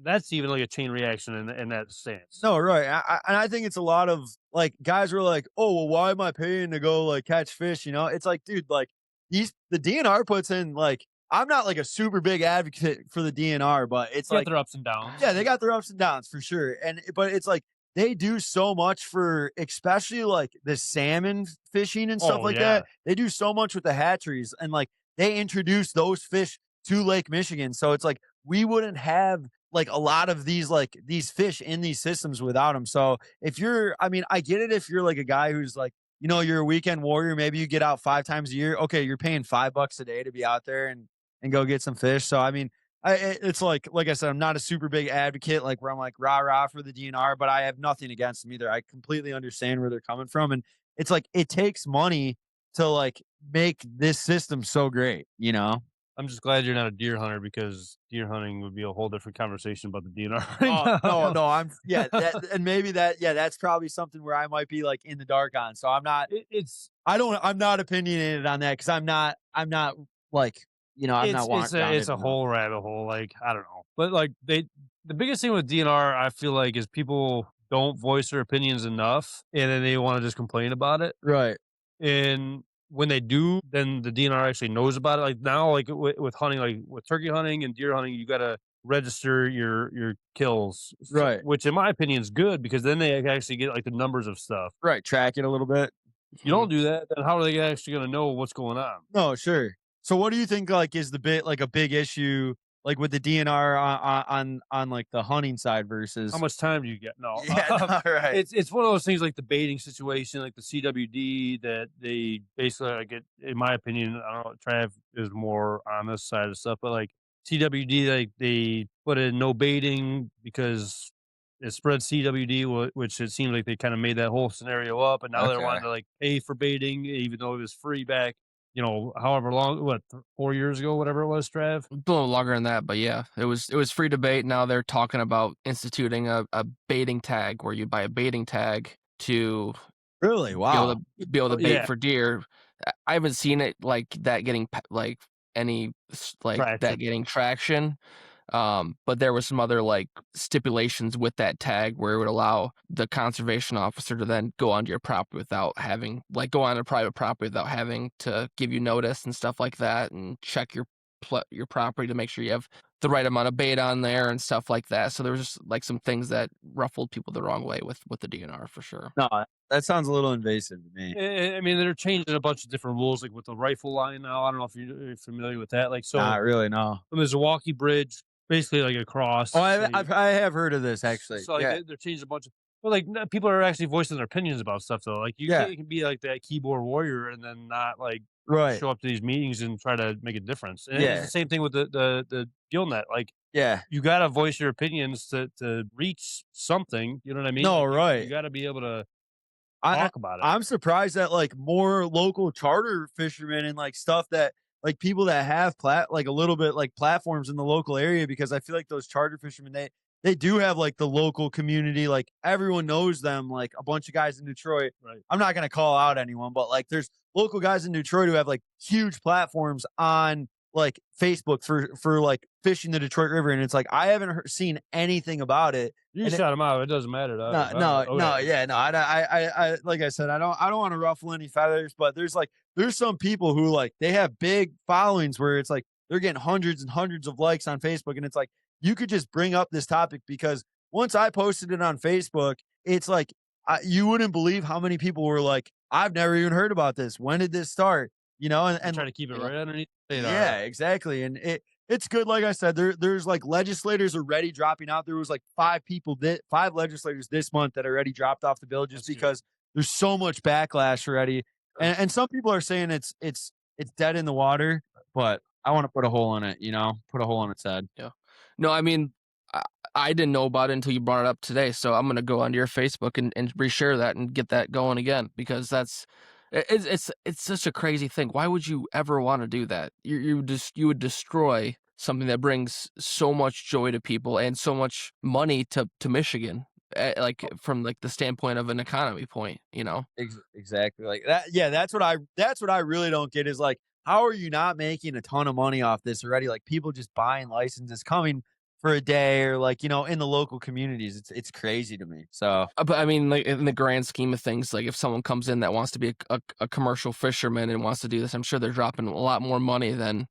that's even like a chain reaction in that stance. No, right. And I think it's a lot of like guys were like, oh, well, why am I paying to go like catch fish? It's like, dude, like the DNR puts in like, I'm not like a super big advocate for the DNR, but it's like their ups and downs. Yeah, they got their ups and downs for sure. But it's like they do so much for especially like the salmon fishing and stuff like that. They do so much with the hatcheries and like they introduce those fish to Lake Michigan. So it's like we wouldn't have like a lot of these fish in these systems without them. So I get it if you're like a guy who's like, you're a weekend warrior, maybe you get out 5 times a year. Okay, you're paying $5 a day to be out there and go get some fish. So I mean, it's like I said, I'm not a super big advocate like where I'm like rah for the DNR, but I have nothing against them either. I completely understand where they're coming from, and it's like it takes money to like make this system so great. I'm just glad you're not a deer hunter because deer hunting would be a whole different conversation about the DNR. And maybe that's probably something where I might be like in the dark on. So I'm not. I'm not opinionated on that because I'm not like I'm not walking. It's a whole rabbit hole. Like I don't know, but like the biggest thing with DNR, I feel like, is people don't voice their opinions enough, and then they want to just complain about it. Right. And when they do, then the DNR actually knows about it. Like now, like with hunting, like with turkey hunting and deer hunting, you got to register your kills, right? Which, in my opinion, is good because then they actually get like the numbers of stuff, right? Track it a little bit. If you don't do that, then how are they actually going to know what's going on? No, sure. So, what do you think like is a big issue? Like with the DNR on like the hunting side versus how much time do you get? No, right. It's one of those things like the baiting situation, like the CWD that they basically like it. In my opinion, I don't know. Trav is more on this side of stuff, but like CWD, like they put in no baiting because it spread CWD, which it seems like they kind of made that whole scenario up, and now they're wanting to like pay for baiting, even though it was free back. However long, 4 years ago, whatever it was, Trav? A little longer than that, but yeah, it was free to bait. Now they're talking about instituting a baiting tag where you buy a baiting tag to really be able to bait for deer. I haven't seen it like that getting like any like traction. That getting traction. But there was some other like stipulations with that tag where it would allow the conservation officer to then go onto your property without having go on a private property without having to give you notice and stuff like that, and check your property to make sure you have the right amount of bait on there and stuff like that. So there was just like some things that ruffled people the wrong way with the DNR for sure. No, that sounds a little invasive to me. I mean, they're changing a bunch of different rules, like with the rifle line now. I don't know if you're familiar with that. Like, so not really, no. There's a walkie bridge. Basically, like a cross. Oh, I have heard of this actually. So like they're changing a bunch of. But like people are actually voicing their opinions about stuff though. Like you can be like that keyboard warrior and then not like Right. show up to these meetings and try to make a difference. And Yeah. it's the same thing with the GillNet. Like, Yeah. you got to voice your opinions to reach something. You know what I mean? No, Like, right. You got to be able to I, talk about it. I'm surprised that like more local charter fishermen and like stuff that like people that have like a little bit like platforms in the local area, because I feel like those charter fishermen, they do have like the local community, like everyone knows them, like a bunch of guys in Detroit. Right. I'm not gonna call out anyone, but like there's local guys in Detroit who have like huge platforms on like Facebook for like fishing the Detroit River, and it's like I haven't seen anything about it. You And can shout them out. It doesn't matter. No, Okay. yeah, no. I like I said, I don't want to ruffle any feathers, but there's some people who like they have big followings where it's like they're getting hundreds and hundreds of likes on Facebook, and it's like you could just bring up this topic, because once I posted it on Facebook, it's like you wouldn't believe how many people were like, I've never even heard about this. When did this start? You know, and try to keep it right underneath. Yeah, exactly, and it's good. Like I said, there's like legislators already dropping out. There was like 5 legislators this month that already dropped off the bill just because there's so much backlash already. And some people are saying it's dead in the water, but I want to put a hole in it, put a hole in its head. Yeah. No, I mean, I didn't know about it until you brought it up today. So I'm going to go onto your Facebook and reshare that and get that going again, because it's such a crazy thing. Why would you ever want to do that? You would destroy something that brings so much joy to people and so much money to Michigan, like from like the standpoint of an economy point, Exactly, like that. Yeah, that's what I really don't get is like, how are you not making a ton of money off this already? Like people just buying licenses, coming for a day, or like in the local communities. It's crazy to me. So, but I mean, like in the grand scheme of things, like if someone comes in that wants to be a commercial fisherman and wants to do this, I'm sure they're dropping a lot more money than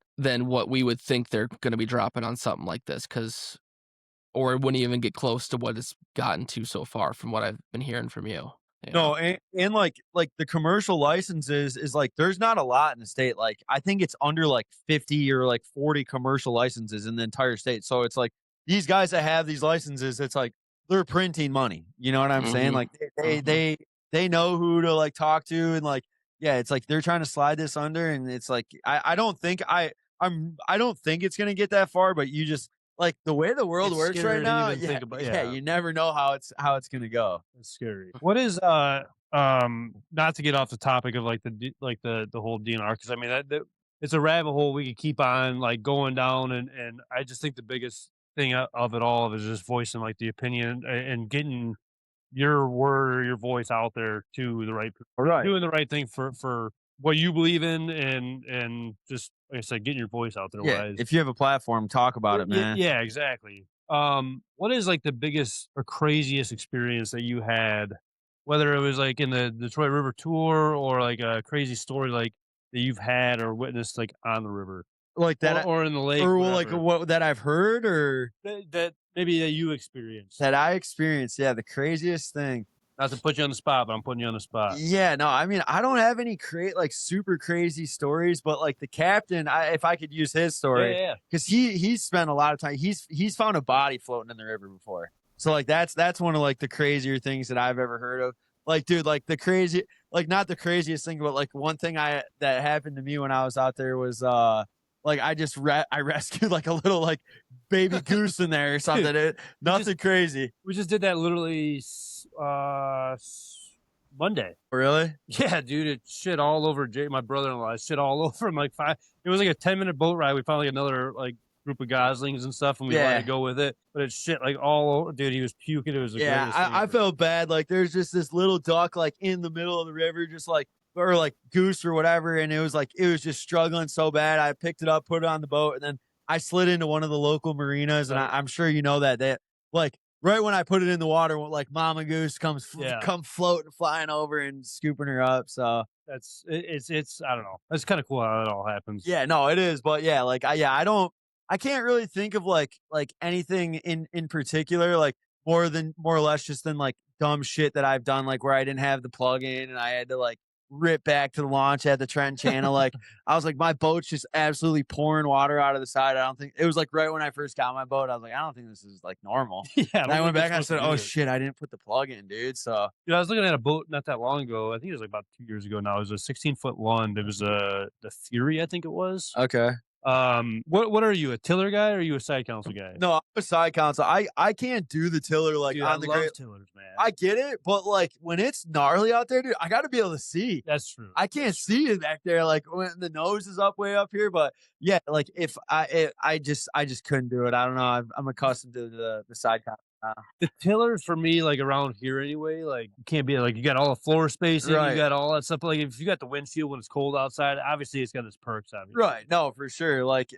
what we would think they're going to be dropping on something like this, or it wouldn't even get close to what it's gotten to so far from what I've been hearing from you. No, and like the commercial licenses is like there's not a lot in the state. Like I think it's under like 50 or like 40 commercial licenses in the entire state. So it's like these guys that have these licenses, it's like they're printing money. You know what I'm saying? Like they know who to like talk to, and like it's like they're trying to slide this under, and it's like I don't think it's gonna get that far, but you just like the way the world works right now. You never know how it's gonna go. It's scary. What is not to get off the topic of like the whole DNR, because I mean that it's a rabbit hole we could keep on like going down, and I just think the biggest thing of it all is just voicing like the opinion and getting your word or your voice out there to the right people, doing the right thing for what you believe in, and just like I said, getting your voice out there. Yeah, if you have a platform, talk about it, man. Yeah, exactly. What is like the biggest or craziest experience that you had, whether it was like in the Detroit River tour or like a crazy story like that you've had or witnessed like on the river, like that, or in the lake, or like what that I've heard, or that maybe that you experienced, that I experienced? Yeah, the craziest thing. Not to put you on the spot, but I'm putting you on the spot. Yeah, no, I mean, I don't have any like super crazy stories, but like the captain, if I could use his story, because he's spent a lot of time. He's found a body floating in the river before, so like that's one of like the crazier things that I've ever heard of. Like, dude, like the crazy, like not the craziest thing, but like one thing that happened to me when I was out there was like I rescued like a little like baby goose in there or something. Nothing crazy. We just did that literally Monday. Really? Yeah, dude, it shit all over my brother-in-law. It shit all over him. Like it was like a 10-minute boat ride. We found like another like group of goslings and stuff, and we wanted to go with it. But it shit like all over. Dude, he was puking. It was the greatest thing I ever. felt bad. Like there's just this little duck like in the middle of the river, just like, or like goose or whatever, and it was just struggling so bad. I picked it up, put it on the boat, and then I slid into one of the local marinas, and I'm sure you know that like right when I put it in the water, like mama goose come floating, flying over and scooping her up. So it's I don't know. That's kind of cool how it all happens. Yeah, no, it is. But yeah, like I can't really think of like anything in particular, like more or less just than like dumb shit that I've done, like where I didn't have the plug in and I had to like rip back to the launch at the Trent Channel. Like I was like, my boat's just absolutely pouring water out of the side. I don't think it was like right when I first got my boat. I was like, I don't think this is like normal. Yeah, And I went back and I said, oh shit, I didn't put the plug in, dude. So I was looking at a boat not that long ago. I think it was like about 2 years ago now. It was a 16-foot Lund. It was the Fury, I think it was. okay. What are you, a tiller guy or are you a side console guy? No, I'm a side console. I can't do the tiller like Dude, on the great tillers, man. I get it, but like when it's gnarly out there, dude, I got to be able to see. That's true. I can't see it back there, like when the nose is up way up here. But yeah, like if I just couldn't do it. I don't know. I'm accustomed to the side console. The tillers for me, like around here anyway, like you can't be like you got all the floor spacing, Right. you got all that stuff. Like if you got the windshield when it's cold outside, obviously it's got its perks. Obviously. Right. No, for sure. Like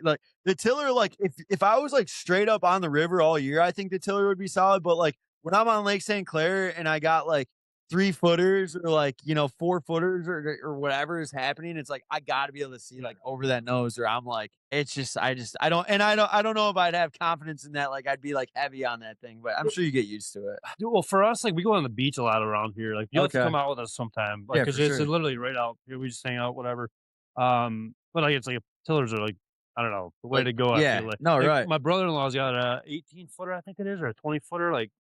the tiller, like if I was like straight up on the river all year, I think the tiller would be solid. But like when I'm on Lake St. Clair and I got like 3-footers or like 4-footers or whatever is happening, it's like I gotta be able to see like over that nose, or I'm like it's just I don't know if I'd have confidence in that. Like I'd be like heavy on that thing, but I'm sure you get used to it. Dude, well, for us, like we go on the beach a lot around here. Like you have to Okay. come out with us sometime, Yeah, because for it's sure. literally right out here. We just hang out, whatever. But like it's like tillers are like I don't know the way Like, to go. yeah. I feel like. No, Like, right. My brother-in-law's got a 18-footer, I think it is, or a 20-footer. Like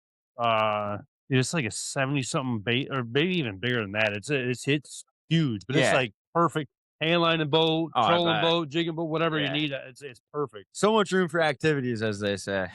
it's like a 70-something bait, or maybe even bigger than that. It's huge, but it's Yeah. like perfect. Handlining boat, Oh, I trolling bet. boat, jigging boat, whatever Yeah. you need. It's perfect. So much room for activities, as they say.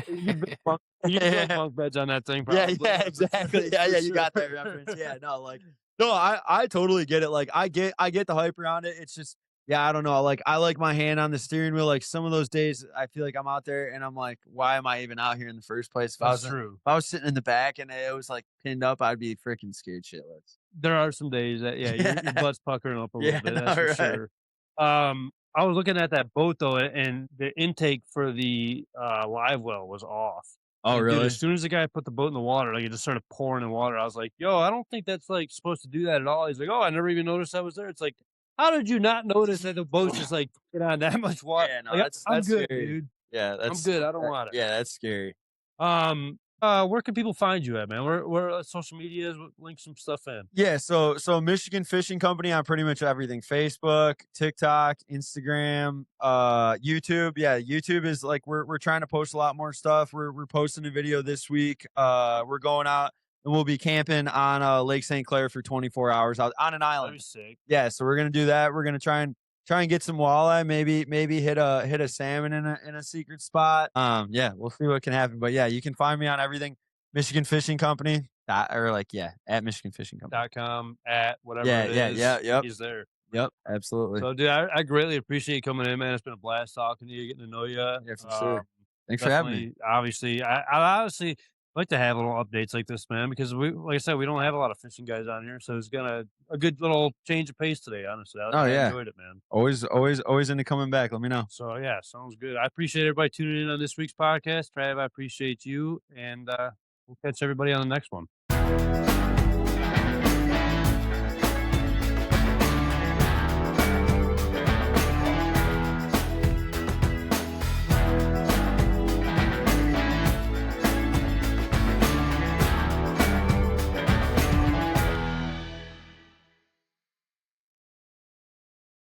You build bunk beds on that thing, Yeah, probably. yeah, exactly. Yeah, For yeah, you sure. got that reference. Yeah, no, like, no, I totally get it. Like, I get the hype around it. It's just, yeah, I don't know. Like, I like my hand on the steering wheel. Like, some of those days, I feel like I'm out there and I'm like, why am I even out here in the first place? That's true. If I was sitting in the back and it was like pinned up, I'd be freaking scared shitless. There are some days that your butt's puckering up a little Yeah, bit. no, That's for right. sure. I was looking at that boat though, and the intake for the live well was off. Oh, And, dude, really? as soon as the guy put the boat in the water, like it just started pouring in water. I was like, "Yo, I don't think that's like supposed to do that at all." He's like, "Oh, I never even noticed I was there." It's like, how did you not notice that the boat's just like get on that much water? Yeah, no, Like, I'm that's good, scary. dude. Yeah, I'm good. I don't want it. Yeah, that's scary. Where can people find you at, man? Where social media is? Link some stuff in. Yeah, so Michigan Fishing Company on pretty much everything: Facebook, TikTok, Instagram, YouTube. Yeah, YouTube is like we're trying to post a lot more stuff. We're posting a video this week. We're going out and we'll be camping on Lake St. Clair for 24 hours out on an That'd island. be sick. Yeah, so we're gonna do that. We're gonna try and get some walleye, maybe hit a salmon in a secret spot. Yeah, we'll see what can happen. But yeah, you can find me on everything. Michigan Fishing Company. At Michigan Fishing Company. .com, at whatever Yeah, it yeah, is. yeah, yep. He's there. Yep, absolutely. So, dude, I greatly appreciate you coming in, man. It's been a blast talking to you, getting to know you. Yeah, for sure. Thanks for having me. Obviously, I honestly like to have little updates like this, man, because like I said, we don't have a lot of fishing guys on here, so it's a good little change of pace today. Honestly, I yeah. enjoyed it, man. Always into coming back. Let me know. So yeah, sounds good. I appreciate everybody tuning in on this week's podcast. Trav, I appreciate you, and we'll catch everybody on the next one.